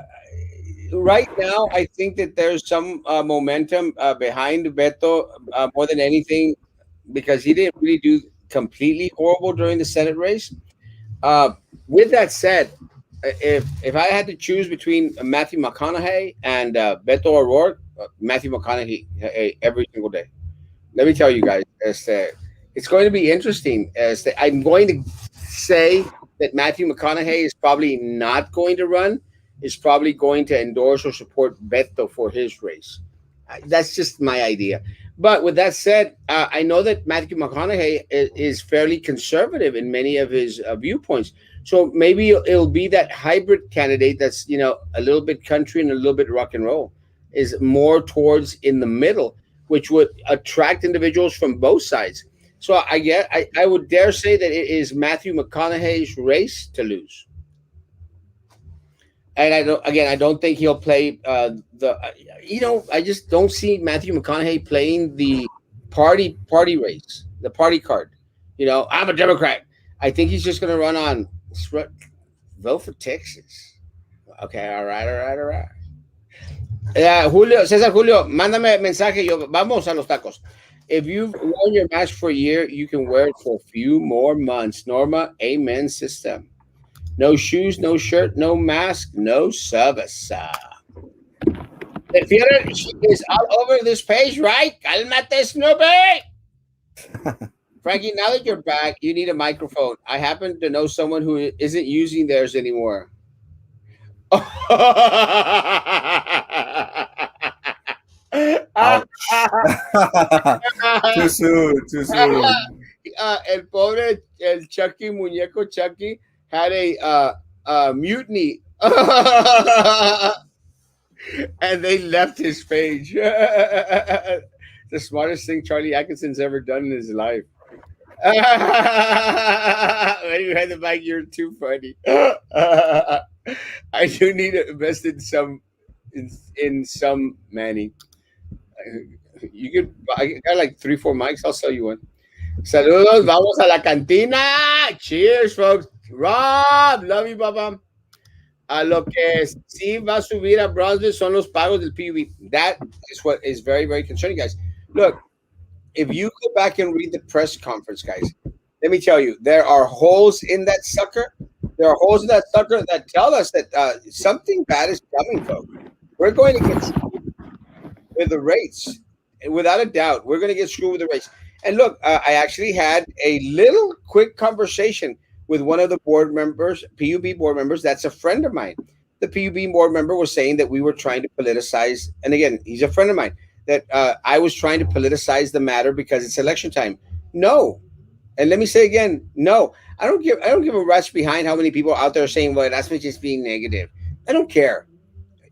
right now, I think that there's some momentum behind Beto more than anything because he didn't really do completely horrible during the Senate race. Uh, with that said, if I had to choose between Matthew McConaughey and Beto O'Rourke, Matthew McConaughey every single day. Let me tell you guys, it's going to be interesting. I'm going to say that Matthew McConaughey is probably not going to run, is probably going to endorse or support Beto for his race. That's just my idea. But with that said, I know that Matthew McConaughey is fairly conservative in many of his viewpoints. So maybe it'll be that hybrid candidate that's a little bit country and a little bit rock and roll, is more towards in the middle, which would attract individuals from both sides. So I would dare say that it is Matthew McConaughey's race to lose. And I don't think he'll play I just don't see Matthew McConaughey playing the party race, the party card. I'm a Democrat. I think he's just going to run on vote for Texas. Okay, all right, all right, all right. Julio, César Julio, mándame mensaje. Vamos a los tacos. If you've worn your mask for a year, you can wear it for a few more months. Norma, amen, system. No shoes, no shirt, no mask, no service. The Führer is all over this page, right? Calmate, Snoopy! Frankie, now that you're back, you need a microphone. I happen to know someone who isn't using theirs anymore. Ouch. Too soon. Too soon. El pobre, el Chucky, muñeco Chucky, had a mutiny. And they left his page. The smartest thing Charlie Atkinson's ever done in his life. When you had the mic, you're too funny. I do need to invest in some Manny. You could. I got like 3, 4 mics. I'll sell you one. Saludos, vamos a la cantina. Cheers, folks. Rob, love you, papá. A lo que sí va a subir a Brownsville son los pagos del PUV. That is what is very, very concerning, guys. Look, if you go back and read the press conference, guys, let me tell you, there are holes in that sucker. There are holes in that sucker that tell us that something bad is coming, folks. We're going to get screwed with the rates. Without a doubt, we're going to get screwed with the rates. And look, I actually had a little quick conversation with one of the board members, PUB board members. That's a friend of mine. The PUB board member was saying that we were trying to politicize, and again, he's a friend of mine. That I was trying to politicize the matter because it's election time. No, and let me say again, no, I don't give a rush behind how many people out there are saying, "Well, that's me just being negative." I don't care.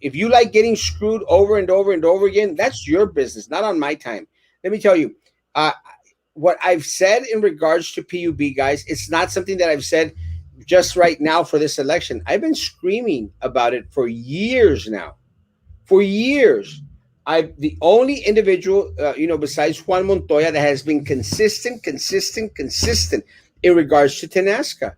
If you like getting screwed over and over and over again, that's your business, not on my time. Let me tell you, uh, what I've said in regards to PUB, guys, it's not something that I've said just right now for this election. I've been screaming about it for years now. For years. I the only individual, besides Juan Montoya that has been consistent in regards to Tenasca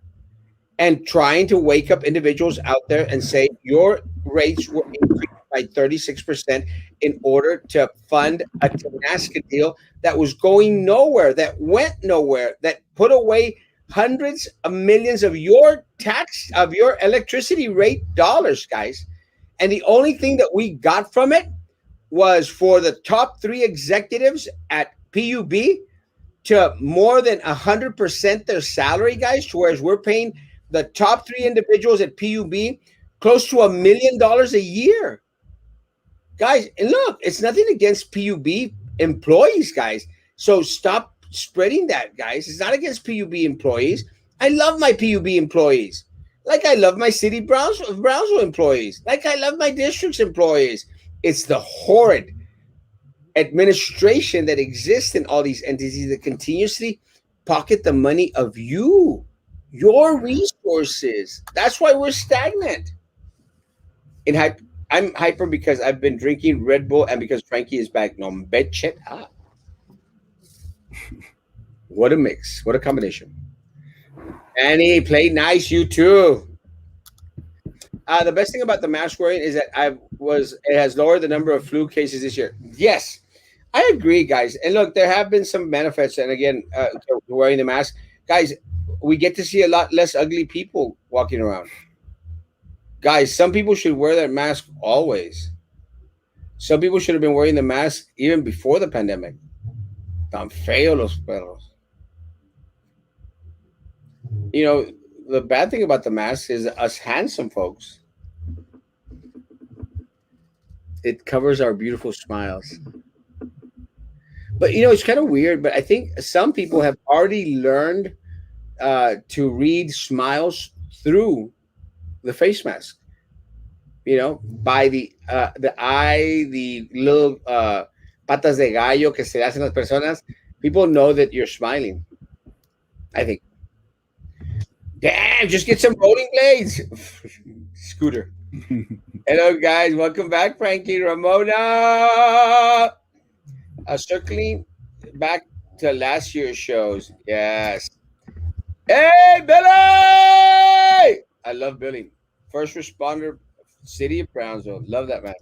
and trying to wake up individuals out there and say your rates were increased by 36% in order to fund a Tenasca deal that was going nowhere, that went nowhere, that put away hundreds of millions of your electricity rate dollars, guys. And the only thing that we got from it was for the top three executives at PUB to more than 100% their salary, guys, whereas we're paying the top three individuals at PUB close to $1 million a year. Guys, and look, it's nothing against PUB employees, guys. So stop spreading that, guys. It's not against PUB employees. I love my PUB employees. Like I love my city Brownsville employees. Like I love my district's employees. It's the horrid administration that exists in all these entities that continuously pocket the money of your resources. That's why we're stagnant. In hype, I'm hyper because I've been drinking Red Bull and because Frankie is back. No, bet shit. What a mix! What a combination. Annie, play nice. You too. The best thing about the mask wearing is that it has lowered the number of flu cases this year. Yes, I agree, guys. And look, there have been some benefits, and again, to wearing the mask, guys, we get to see a lot less ugly people walking around. Guys, some people should wear their mask always. Some people should have been wearing the mask even before the pandemic. Tan feo los perros. You know, the bad thing about the mask is us handsome folks. It covers our beautiful smiles. But it's kind of weird. But I think some people have already learned to read smiles through the face mask. By the eye, the little patas de gallo que se hacen las personas. People know that you're smiling. I think. Damn, just get some rolling blades. Scooter. Hello, guys. Welcome back, Frankie Ramona. Circling back to last year's shows. Yes. Hey, Billy! I love Billy. First responder, city of Brownsville. Love that man.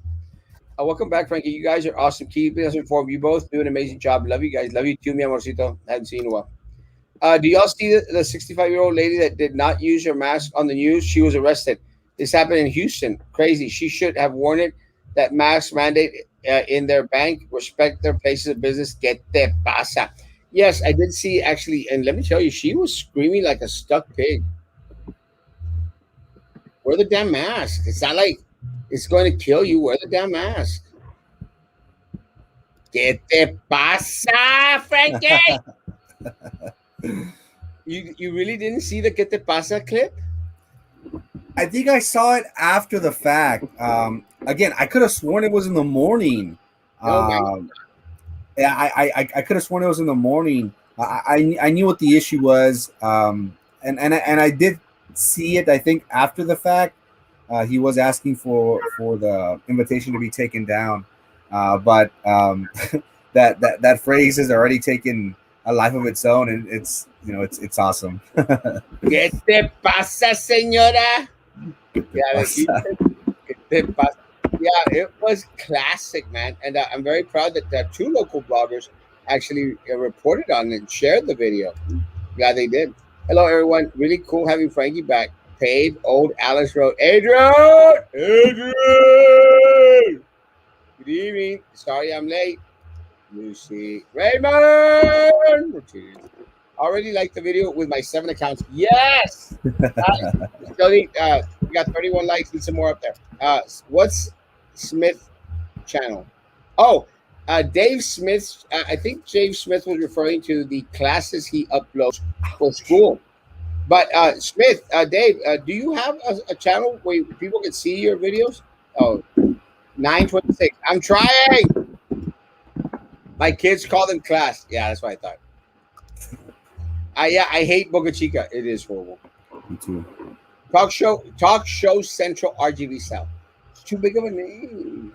Welcome back, Frankie. You guys are awesome. Keeping us informed. You both do an amazing job. Love you guys. Love you too, mi amorcito. Haven't seen you in a while. Do y'all see the 65-year-old lady that did not use her mask on the news? She was arrested. This happened in Houston. Crazy. She should have warned it. That mask mandate in their bank. Respect their places of business. Que te pasa? Yes, I did see actually. And let me tell you, she was screaming like a stuck pig. Wear the damn mask. It's not like it's going to kill you. Wear the damn mask. Que te pasa, Frankie? You really didn't see the Que te pasa clip? I think I saw it after the fact. Again, I could have sworn it was in the morning. Yeah, I could have sworn it was in the morning. I knew what the issue was, and I did see it. I think after the fact, he was asking for the invitation to be taken down, but that phrase has already taken a life of its own, and it's awesome. ¿Qué te pasa, señora? Yeah, it was classic, man, and I'm very proud that two local bloggers actually reported on it and shared the video. Yeah, they did. Hello, everyone. Really cool having Frankie back. Paid old Alice wrote, Adrian! Good evening. Sorry I'm late. Lucy Raymond. Already like the video with my 7 accounts. Yes, guys. We got 31 likes. Need some more up there. What's Smith channel? Oh, Dave Smith. I think Dave Smith was referring to the classes he uploads for school. But Smith, Dave, do you have a channel where people can see your videos? Oh, 926. I'm trying. My kids call them class. Yeah, that's what I thought. I hate Boca Chica. It is horrible. Me too. Talk Show Central RGB South. It's too big of a name.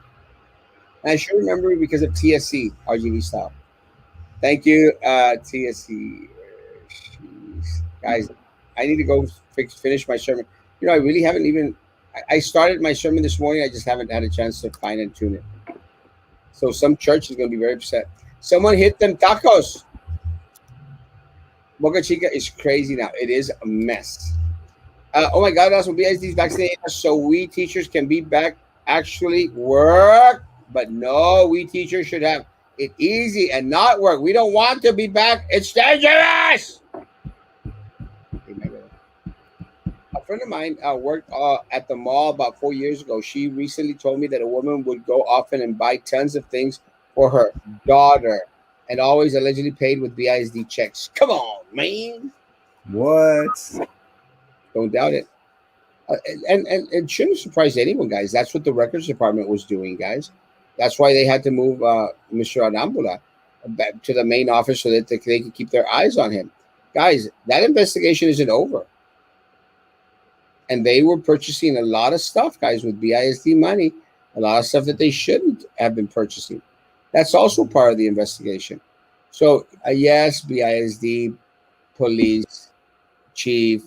And I should remember it because of TSC RGB South. Thank you, TSC. Jeez. Guys, I need to go finish my sermon. I really haven't even. I started my sermon this morning. I just haven't had a chance to fine and tune it. So some church is going to be very upset. Someone hit them tacos. Boca Chica is crazy now. It is a mess. Oh my God, that's what BISD's vaccinated us so we teachers can be back actually work. But no, we teachers should have it easy and not work. We don't want to be back. It's dangerous. A friend of mine worked at the mall about 4 years ago. She recently told me that a woman would go often and buy tons of things for her daughter and always allegedly paid with BISD checks. Come on, man. What? Don't doubt it. And it shouldn't surprise anyone, guys. That's what the records department was doing, guys. That's why they had to move Mr. Anambula back to the main office so that they could keep their eyes on him. Guys, that investigation isn't over. And they were purchasing a lot of stuff, guys, with BISD money, a lot of stuff that they shouldn't have been purchasing. That's also part of the investigation. So, yes, BISD, police, chief,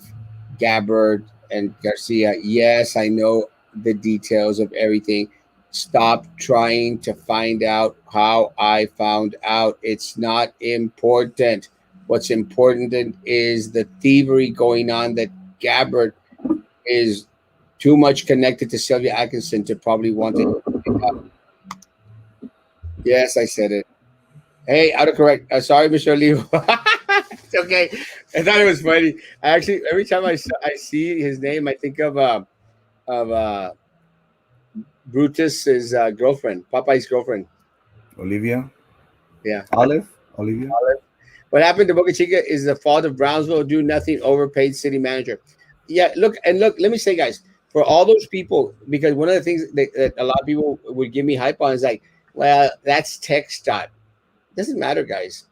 Gabbard, and Garcia. Yes, I know the details of everything. Stop trying to find out how I found out. It's not important. What's important is the thievery going on that Gabbard is too much connected to Sylvia Atkinson to probably want to pick up. Yes, I said it. Hey, autocorrect. Sorry, Mr. Lee. It's okay. I thought it was funny. I actually, every time I see his name, I think of Brutus's girlfriend, Popeye's girlfriend. Olivia? Yeah. Olivia? What happened to Boca Chica is the fault of Brownsville. Do nothing, overpaid city manager. Yeah, look, let me say, guys, for all those people, because one of the things that a lot of people would give me hype on is like, well, that's text dot. Doesn't matter, guys.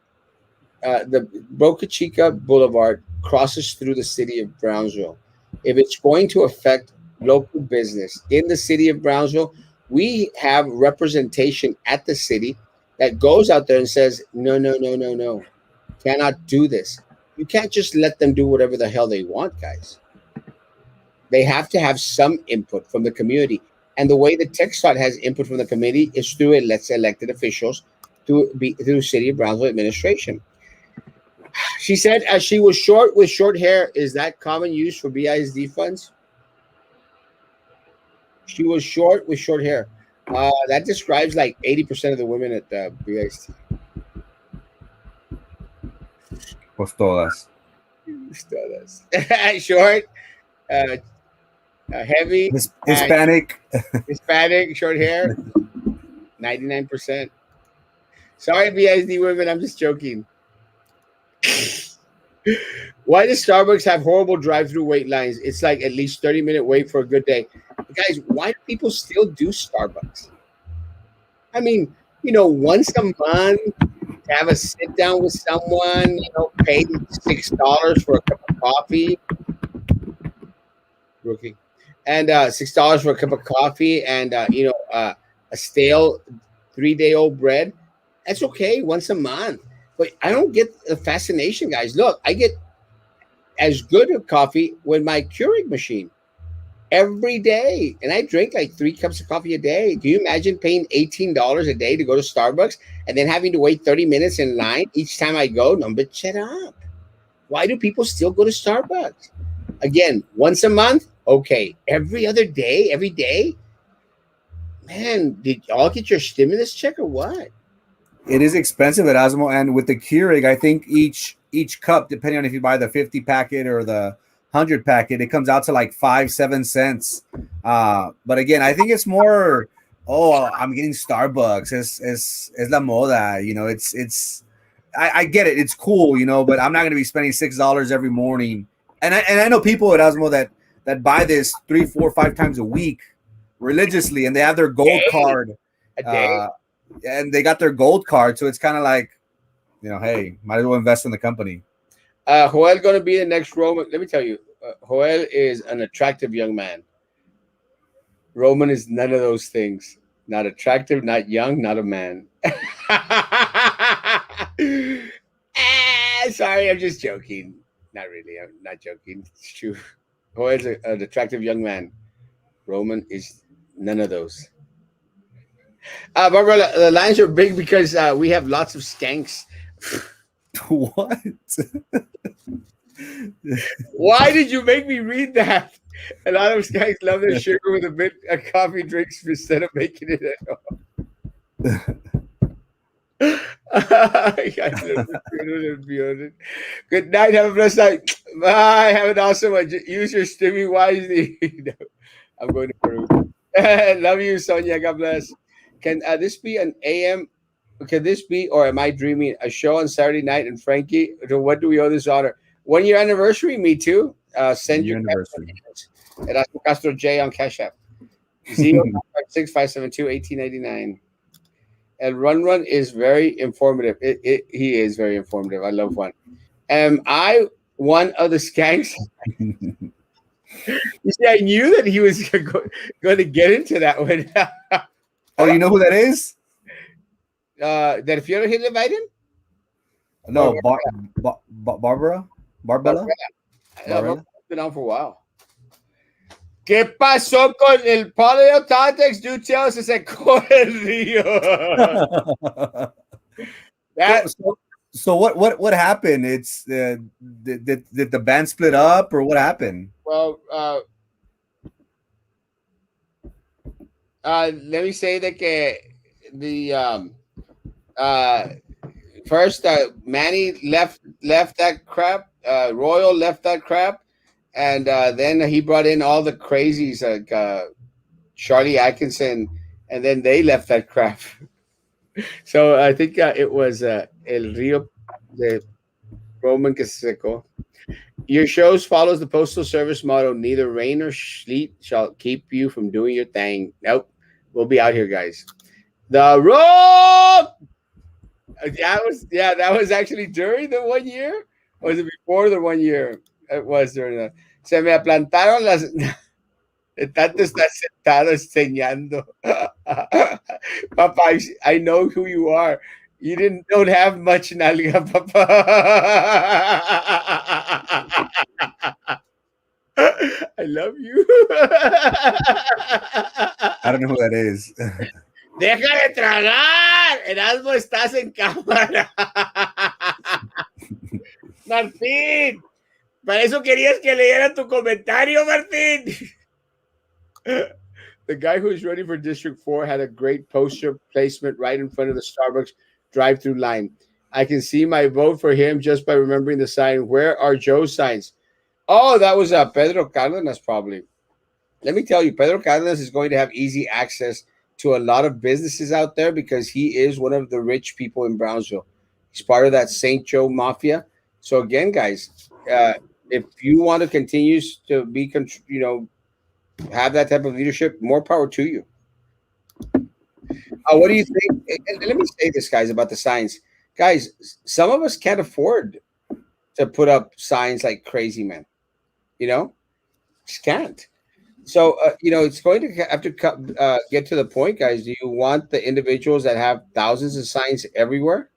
The Boca Chica Boulevard crosses through the city of Brownsville. If it's going to affect local business in the city of Brownsville, we have representation at the city that goes out there and says, no, no, no, no, no, cannot do this. You can't just let them do whatever the hell they want, guys. They have to have some input from the community. And the way the TechStot has input from the committee is through elected officials through City of Brownsville administration. She said as she was short with short hair. Is that common use for BISD funds? She was short with short hair. That describes like 80% of the women at the BISD. Pues todas. Short, heavy, Hispanic, short hair, 99%. Sorry, BISD women, I'm just joking. Why does Starbucks have horrible drive-through wait lines? It's like at least 30-minute wait for a good day. Guys, why do people still do Starbucks? I mean, once a month, to have a sit down with someone, pay $6 for a cup of coffee. Rookie. And $6 for a cup of coffee and, a stale 3-day-old bread. That's okay once a month. But I don't get the fascination, guys. Look, I get as good of coffee with my Keurig machine every day. And I drink like 3 cups of coffee a day. Do you imagine paying $18 a day to go to Starbucks and then having to wait 30 minutes in line each time I go? No, but shut up. Why do people still go to Starbucks? Again, once a month? Okay. Every other day? Every day? Man, did y'all get your stimulus check or what? It is expensive at Asmo, and with the Keurig, I think each cup, depending on if you buy the 50 packet or the 100 packet, it comes out to like 5 7 cents. But again, I think it's more. Oh, I'm getting Starbucks. Es la moda. It's. I get it. It's cool, but I'm not going to be spending $6 every morning. And I know people at Asmo that buy this 3 4 5 times a week religiously, and they have their gold Day, card. a day. Uh, and they got their gold card, so it's kind of like, hey, might as well invest in the company. Joel going to be the next Roman. Let me tell you, Joel is an attractive young man. Roman is none of those things. Not attractive, not young, not a man. Sorry, I'm just joking. Not really. I'm not joking. It's true. Joel's an attractive young man. Roman is none of those. Barbara, the lines are big because we have lots of skanks. What? Why did you make me read that? A lot of skanks love their sugar with a bit of coffee drinks instead of making it at home. Good night. Have a blessed night. Bye. Have an awesome one. Use your streaming wisely. No, I'm going to Peru. Love you, Sonia. God bless. Can this be an AM? Can this be, or am I dreaming, a show on Saturday night? And Frankie, to what do we owe this honor? 1 year anniversary. Me too. Send your Your anniversary. Erasmo Castro J on Cash App. 056 572 1899. And Run is very informative. He is very informative. I love one. Am I one of the skanks? You see, I knew that he was going to get into that one. Oh, you know who that is? That if you ever hit Biden? Or No, Barbara, Barbella, Barbara Barbella. has been on for a while. ¿Qué pasó con el polio Tactics? Do tell us, se corre el río. so, That so, so what happened? It's did the band split up or what happened? well, let me say that the uh, first Manny left that crap. Royal left that crap, and then he brought in all the crazies like Charlie Atkinson, and then they left that crap. So I think it was El Rio de Roman Caseco. Your shows follows the postal service motto: neither rain or sleet shall keep you from doing your thing. Nope, we'll be out here, guys. The road. That was actually during the 1 year, or was it before the 1 year? It was during the. Se me aplantaron las. De tanto estar sentado enseñando. Papa, I know who you are. You don't have much nalga, Papa. I love you. I don't know who that is. Deja de tragar. Erasmo, estás en cámara. Martín, para eso querías que leyera tu comentario, Martín. The guy who's running for District 4 had a great poster placement right in front of the Starbucks drive-through line. I can see my vote for him just by remembering the sign. Where are Joe's signs? Oh, that was Pedro Cardenas, probably. Let me tell you, Pedro Cardenas is going to have easy access to a lot of businesses out there because he is one of the rich people in Brownsville. He's part of that St. Joe mafia. So again, guys, if you want to continue to be, have that type of leadership, more power to you. What do you think? And let me say this, guys, about the signs. Guys, some of us can't afford to put up signs like crazy men. Just can't. So, it's going to have to get to the point, guys. Do you want the individuals that have thousands of signs everywhere?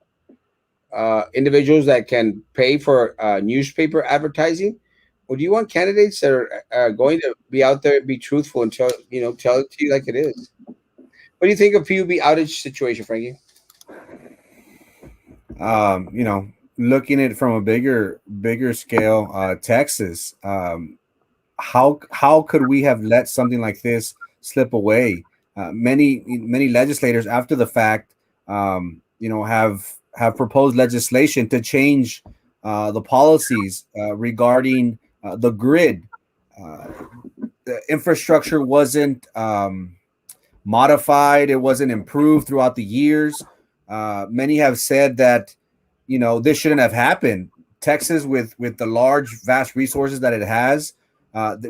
Individuals that can pay for newspaper advertising? Or do you want candidates that are going to be out there, be truthful, and tell it to you like it is? What do you think of PUB outage situation, Frankie? Looking at it from a bigger scale, Texas. How could we have let something like this slip away? Many legislators after the fact have proposed legislation to change the policies regarding the grid. Uh, the infrastructure wasn't modified; it wasn't improved throughout the years. Many have said that this shouldn't have happened. Texas, with the large, vast resources that it has,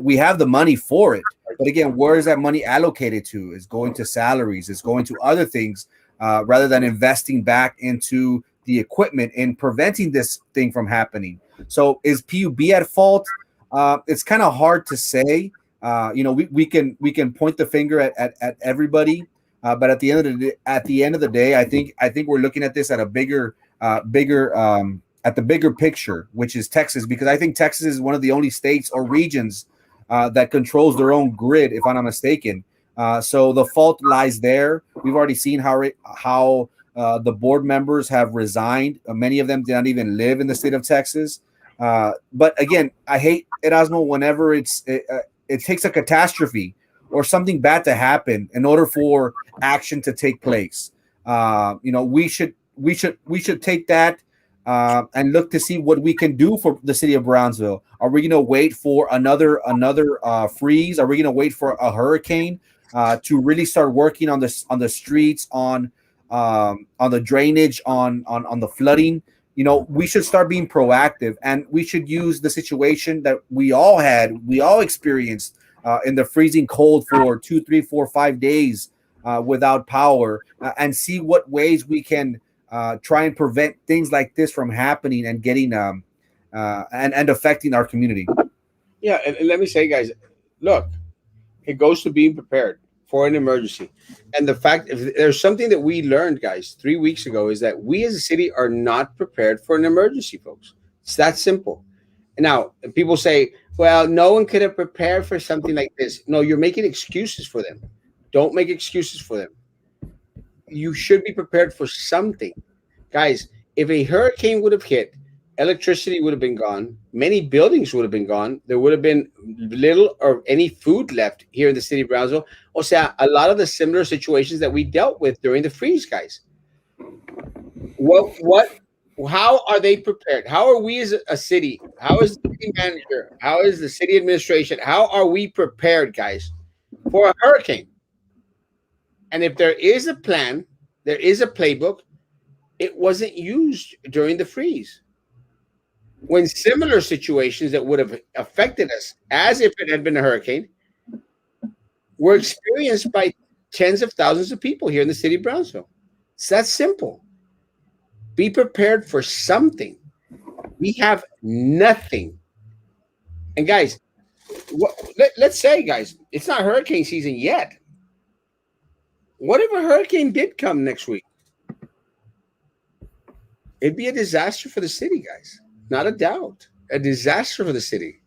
we have the money for it. But again, where is that money allocated to? It's going to salaries. It's going to other things rather than investing back into the equipment and preventing this thing from happening. So is PUB at fault? It's kind of hard to say. We can point the finger at everybody, but at the end of the day, I think we're looking at this at a bigger at the bigger picture, which is Texas, because I think Texas is one of the only states or regions that controls their own grid, if I'm not mistaken. So the fault lies there. We've already seen how the board members have resigned. Many of them did not even live in the state of Texas. But again, I hate Erasmo whenever it takes a catastrophe or something bad to happen in order for action to take place. We should take that and look to see what we can do for the city of Brownsville. Are we going to wait for another freeze? Are we going to wait for a hurricane to really start working on the streets, on the drainage, on the flooding? We should start being proactive, and we should use the situation that we all experienced in the freezing cold for 2, 3, 4, 5 days without power, and see what ways we can try and prevent things like this from happening and getting and affecting our community. Yeah, and let me say, guys, look, it goes to being prepared for an emergency. And the fact, if there's something that we learned, guys, 3 weeks ago, is that we as a city are not prepared for an emergency, folks. It's that simple. And now people say, well, no one could have prepared for something like this. No, you're making excuses for them. Don't make excuses for them. You should be prepared for something. Guys, if a hurricane would have hit, electricity would have been gone, many buildings would have been gone, there would have been little or any food left here in the city of Brownsville. O sea, a lot of the similar situations that we dealt with during the freeze, guys. What how are they prepared? How are we as a city? How is the city manager? How is the city administration? How are we prepared, guys, for a hurricane? And if there is a plan, there is a playbook, it wasn't used during the freeze. When similar situations that would have affected us as if it had been a hurricane were experienced by tens of thousands of people here in the city of Brownsville. It's that simple. Be prepared for something. We have nothing. And guys, let's say, guys, it's not hurricane season yet. What if a hurricane did come next week? It'd be a disaster for the city, guys. Not a doubt. A disaster for the city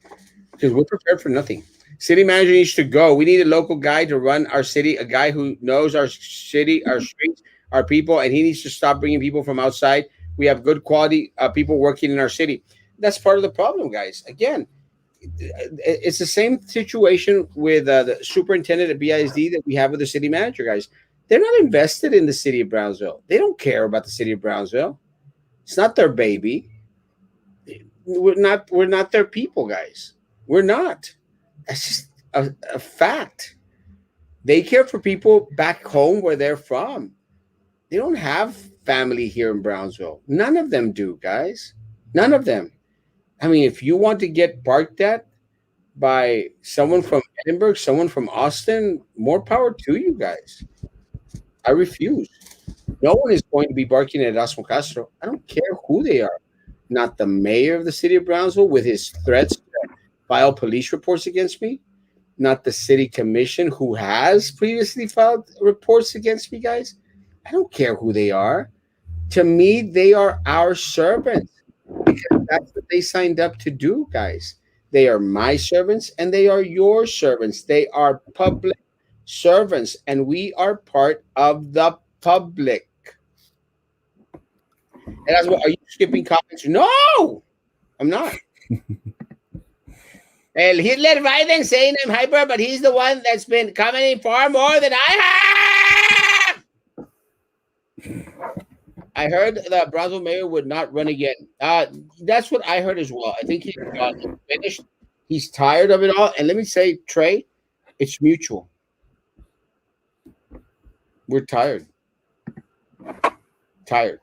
because we're prepared for nothing. City manager needs to go. We need a local guy to run our city, a guy who knows our city, our streets, our people, and he needs to stop bringing people from outside. We have good quality people working in our city. That's part of the problem, guys. Again, it's the same situation with the superintendent at BISD that we have with the city manager, guys. They're not invested in the city of Brownsville. They don't care about the city of Brownsville. It's not their baby. We're not their people, guys. We're not. That's just a fact. They care for people back home where they're from. They don't have family here in Brownsville. None of them do, guys. None of them. I mean, if you want to get barked at by someone from Edinburgh, someone from Austin, more power to you guys. I refuse. No one is going to be barking at Erasmo Castro. I don't care who they are. Not the mayor of the city of Brownsville with his threats to file police reports against me. Not the city commission who has previously filed reports against me, guys. I don't care who they are. To me, they are our servants because that's what they signed up to do, guys. They are my servants and they are your servants. They are public servants and we are part of the public. And that's what, are you skipping comments? No, I'm not. Well, Hitler Biden saying I'm hyper, but he's the one that's been commenting far more than I have. I heard that Brownsville mayor would not run again. That's what I heard as well. I think he's done. He's finished. He's tired of it all. And let me say, Trey, it's mutual. We're tired. Tired.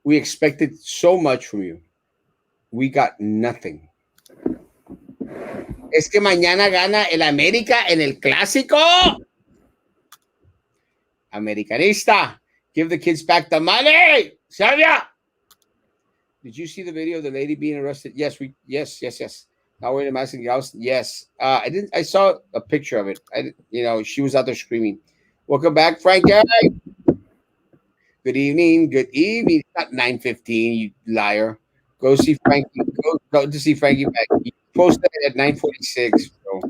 We expected so much from you. We got nothing. Es que mañana gana el América en el clásico. Americanista. Give the kids back the money. Salvia. Did you see the video of the lady being arrested? Yes, yes. Not wearing a mask in the house. Yes. I didn't. I saw a picture of it. She was out there screaming. Welcome back, Frankie. Good evening. Good evening. It's not 9:15, you liar. Go see Frankie. Go to see Frankie back. You posted it at 9:46. So,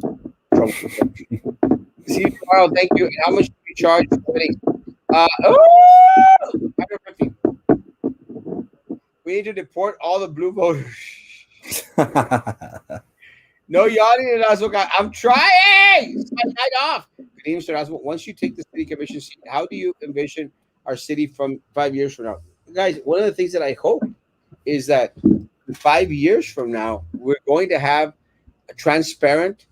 see you tomorrow. Thank you. And how much do you charge for everything? 150. We need to deport all the blue voters. No yawning, Erasmo. I'm trying. It's my night off. Good evening, Mr. Erasmo. Once you take the city commission seat, how do you envision our city from 5 years from now? Guys, one of the things that I hope is that 5 years from now, we're going to have a transparent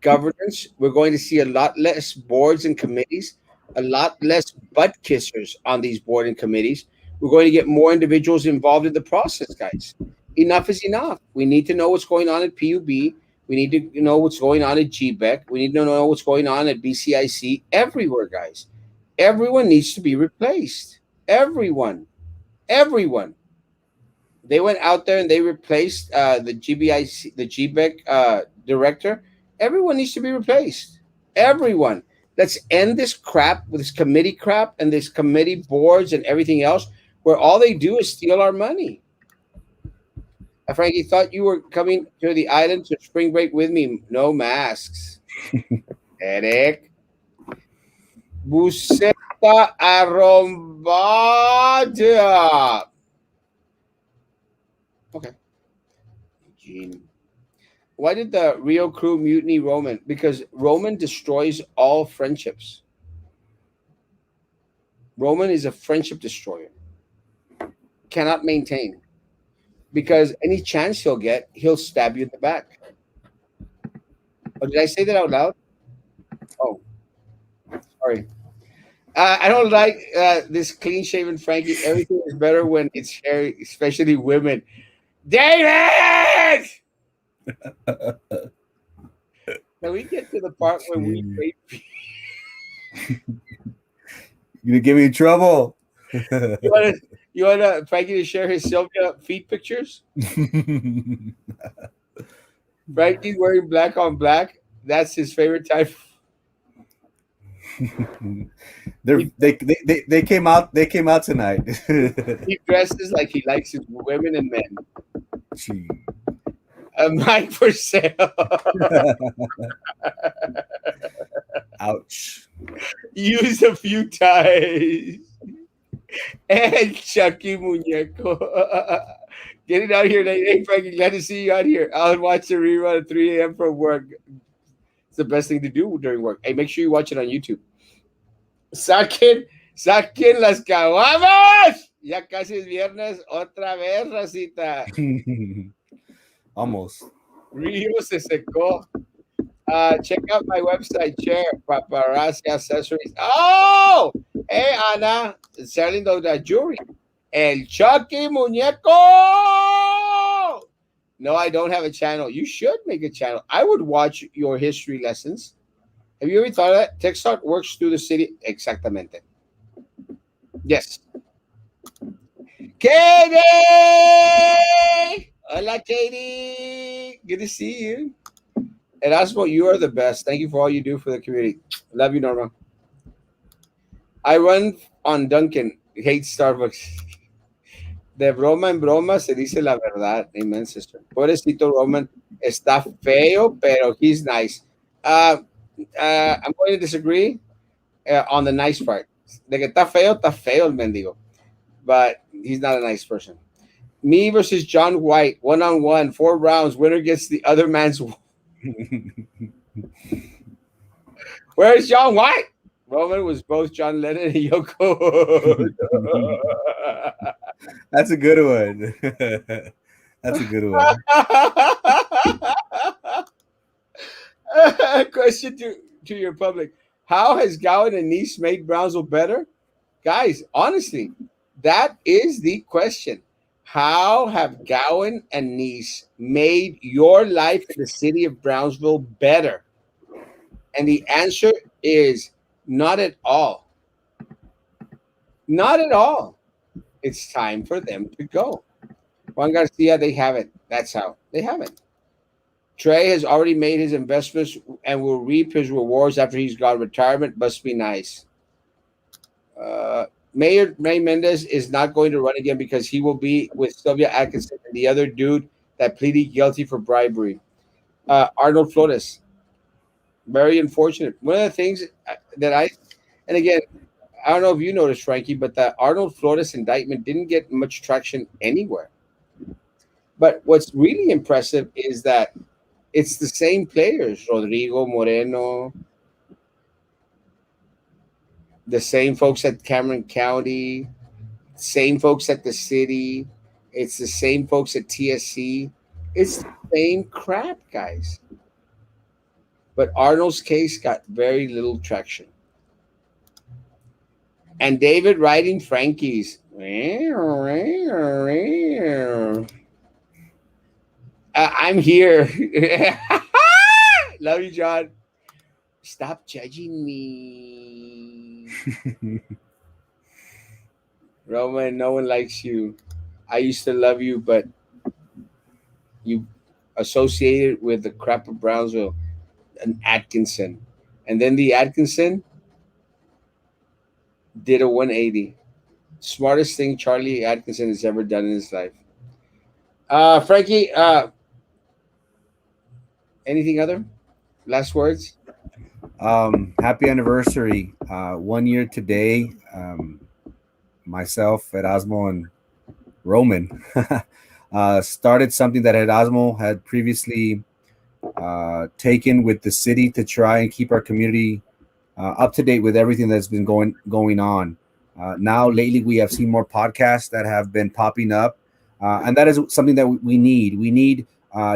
governance. We're going to see a lot less boards and committees, a lot less butt kissers on these board and committees. We're going to get more individuals involved in the process, guys. Enough is enough. We need to know what's going on at PUB. We need to know what's going on at GBEC. We need to know what's going on at BCIC. Everywhere, guys. Everyone needs to be replaced. Everyone. They went out there and they replaced the GBIC, the GBEC director. Everyone needs to be replaced. Everyone. Let's end this crap with this committee crap and this committee boards and everything else where all they do is steal our money. Frankie, thought you were coming to the island to spring break with me. No masks. Eric. Buseta arrombada. Okay. Gene. Why did the Rio crew mutiny Roman? Because Roman destroys all friendships. Roman is a friendship destroyer. Cannot maintain. Because any chance he'll get, he'll stab you in the back. Oh, did I say that out loud? Oh, sorry. I don't like this clean-shaven Frankie. Everything is better when it's hairy, especially women. David! Can we get to the part where we wait? You gonna get me in trouble? You want Frankie to share his Sylvia feet pictures? Frankie wearing black on black. That's his favorite type. They came out. They came out tonight. He dresses like he likes his women and men. Gee. A mic for sale. Ouch. Use a few times. And Chucky Muñeco. Get it out here. Hey, Frankie, glad to see you out here. I'll watch the rerun at 3 a.m. from work. It's the best thing to do during work. Hey, make sure you watch it on YouTube. Saquen las caguamas. Ya casi es viernes. Otra vez, racita. Almost. Rio se secó. Check out my website, Chair, Paparazzi Accessories. Oh! Hey, Ana, selling the jewelry. El Chucky Muñeco! No, I don't have a channel. You should make a channel. I would watch your history lessons. Have you ever thought of that? TechStart works through the city. Exactamente. Yes. Katie! Hola, Katie. Good to see you. Erasmo, you are the best. Thank you for all you do for the community. Love you, Norma. I run on Dunkin'. Hate Starbucks. De broma en broma se dice la verdad. Amen, sister. Pobrecito Roman está feo, pero he's nice. I'm going to disagree on the nice part. De que está feo el mendigo. But he's not a nice person. Me versus John White, 1-on-1, 4 rounds. Winner gets the other man's. Where's John White? Roman was both John Lennon and Yoko. That's a good one. That's a good one. Question to your public: how has Gowan and Nice made Brownsville better, guys? Honestly, that is the question. How have Gowan and Nice made your life in the city of Brownsville better? And the answer is not at all. Not at all. It's time for them to go. Juan Garcia, they haven't. That's how they haven't. Trey has already made his investments and will reap his rewards after he's gone. Retirement must be nice. Uh, Mayor Ray Mendez is not going to run again because he will be with Sylvia Atkinson and the other dude that pleaded guilty for bribery. Arnold Flores, very unfortunate. One of the things that and again, I don't know if you noticed, Frankie, but the Arnold Flores indictment didn't get much traction anywhere. But what's really impressive is that it's the same players, Rodrigo Moreno, the same folks at Cameron County, same folks at the city. It's the same folks at TSC. It's the same crap, guys. But Arnold's case got very little traction. And David writing Frankie's. I'm here. Love you, John. Stop judging me. Roman, no one likes you. I used to love you, but you associated with the crap of Brownsville and Atkinson. And then the Atkinson did a 180. Smartest thing Charlie Atkinson has ever done in his life. Frankie, anything other? Last words? Happy anniversary. 1 year today. Myself, Erasmo, and Roman started something that Erasmo had previously taken with the city to try and keep our community up to date with everything that's been going on. Now, lately, we have seen more podcasts that have been popping up, and that is something that we need. We need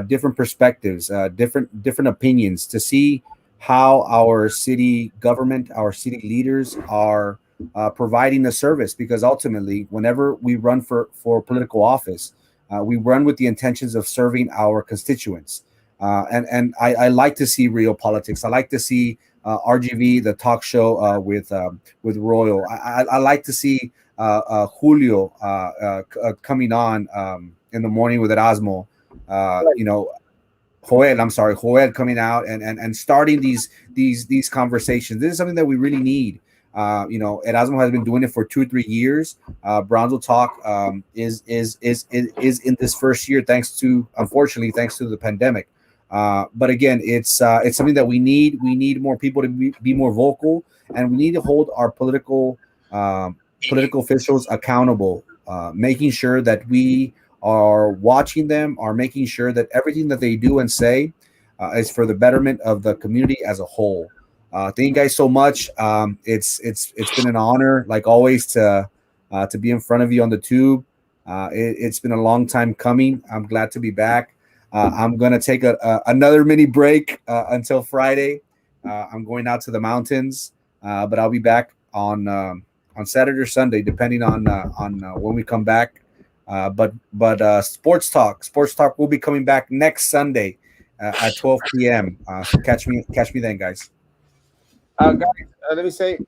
different perspectives, different opinions to see how our city government, our city leaders are providing a service. Because ultimately, whenever we run for political office, we run with the intentions of serving our constituents. And I like to see real politics. I like to see RGV, the talk show with Royal. I like to see Julio coming on in the morning with Erasmo. You know, Joel, I'm sorry, Joel coming out and starting these conversations. This is something that we really need. Erasmo has been doing it for 2 or 3 years. Brownsville Talk is in this first year, unfortunately, thanks to the pandemic. But again, it's something that we need. We need more people to be more vocal, and we need to hold our political officials accountable, making sure that we are watching them, are making sure that everything that they do and say is for the betterment of the community as a whole. Thank you guys so much. It's been an honor, like always, to be in front of you on the tube. It's been a long time coming. I'm glad to be back. I'm gonna take another mini break until Friday. I'm going out to the mountains, but I'll be back on Saturday or Sunday, depending on when we come back. But sports talk will be coming back next Sunday at 12 p.m. So catch me then, guys. Guys, let me say,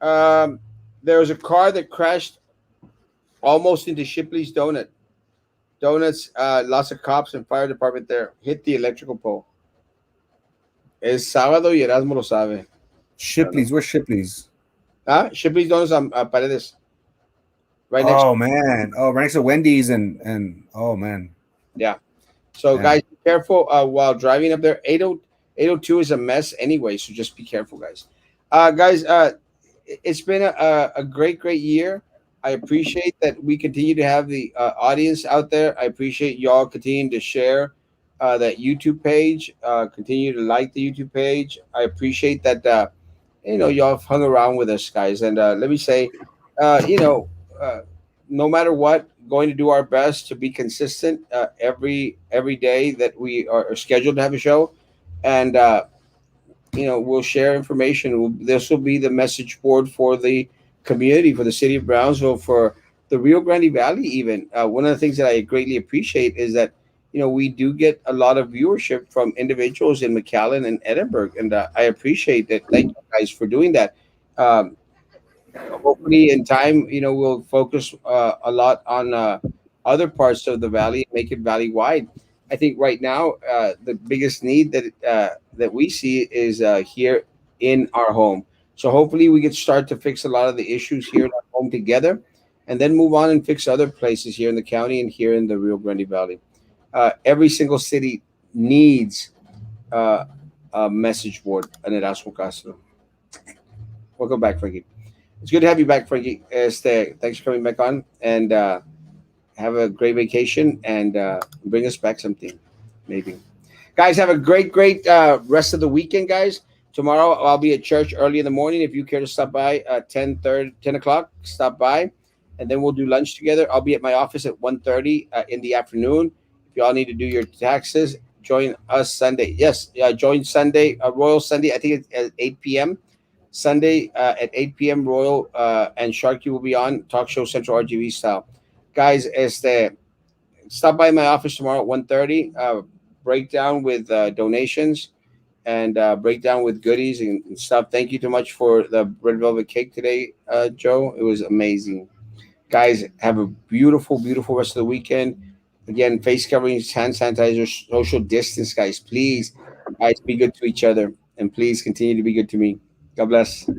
there was a car that crashed almost into Shipley's Donuts. Lots of cops and fire department there. Hit the electrical pole. Es sábado y Erasmo lo sabe. Shipley's, where's Shipley's? Shipley's Donuts on Paredes. Right next. Oh man! Oh, right next to Wendy's and oh man. Yeah. So guys, be careful while driving up there. 802 is a mess anyway, so just be careful, guys. Guys, it's been a great year. I appreciate that we continue to have the audience out there. I appreciate y'all continuing to share that YouTube page. Continue to like the YouTube page. I appreciate that y'all have hung around with us, guys. And let me say, you know, uh, no matter what, going to do our best to be consistent every day that we are scheduled to have a show, and we'll share information. This will be the message board for the community, for the city of Brownsville, for the Rio Grande Valley. Even one of the things that I greatly appreciate is that we do get a lot of viewership from individuals in McAllen and Edinburgh, and I appreciate that. Thank you guys for doing that. Um, Hopefully in time, we'll focus a lot on other parts of the valley, make it valley wide. I think right now the biggest need that we see is here in our home. So hopefully we can start to fix a lot of the issues here in our home together, and then move on and fix other places here in the county and here in the Rio Grande Valley. Every single city needs a message board, an Erasmo Castro. Welcome back, Frankie. It's good to have you back, Frankie. Thanks for coming back on, and have a great vacation, and bring us back something, maybe. Guys, have a great rest of the weekend, guys. Tomorrow I'll be at church early in the morning. If you care to stop by at 10 o'clock, stop by, and then we'll do lunch together. I'll be at my office at 1:30 in the afternoon. If y'all need to do your taxes, join us Sunday. Yes, join Sunday, Royal Sunday. I think it's at 8 p.m. Sunday at 8 p.m. Royal and Sharky will be on Talk Show Central RGV style. Guys, stop by my office tomorrow at 1:30. Breakdown with donations and breakdown with goodies and stuff. Thank you too much for the red velvet cake today, Joe. It was amazing. Guys, have a beautiful rest of the weekend. Again, face coverings, hand sanitizer, social distance, guys. Please, guys, be good to each other, and please continue to be good to me. God bless.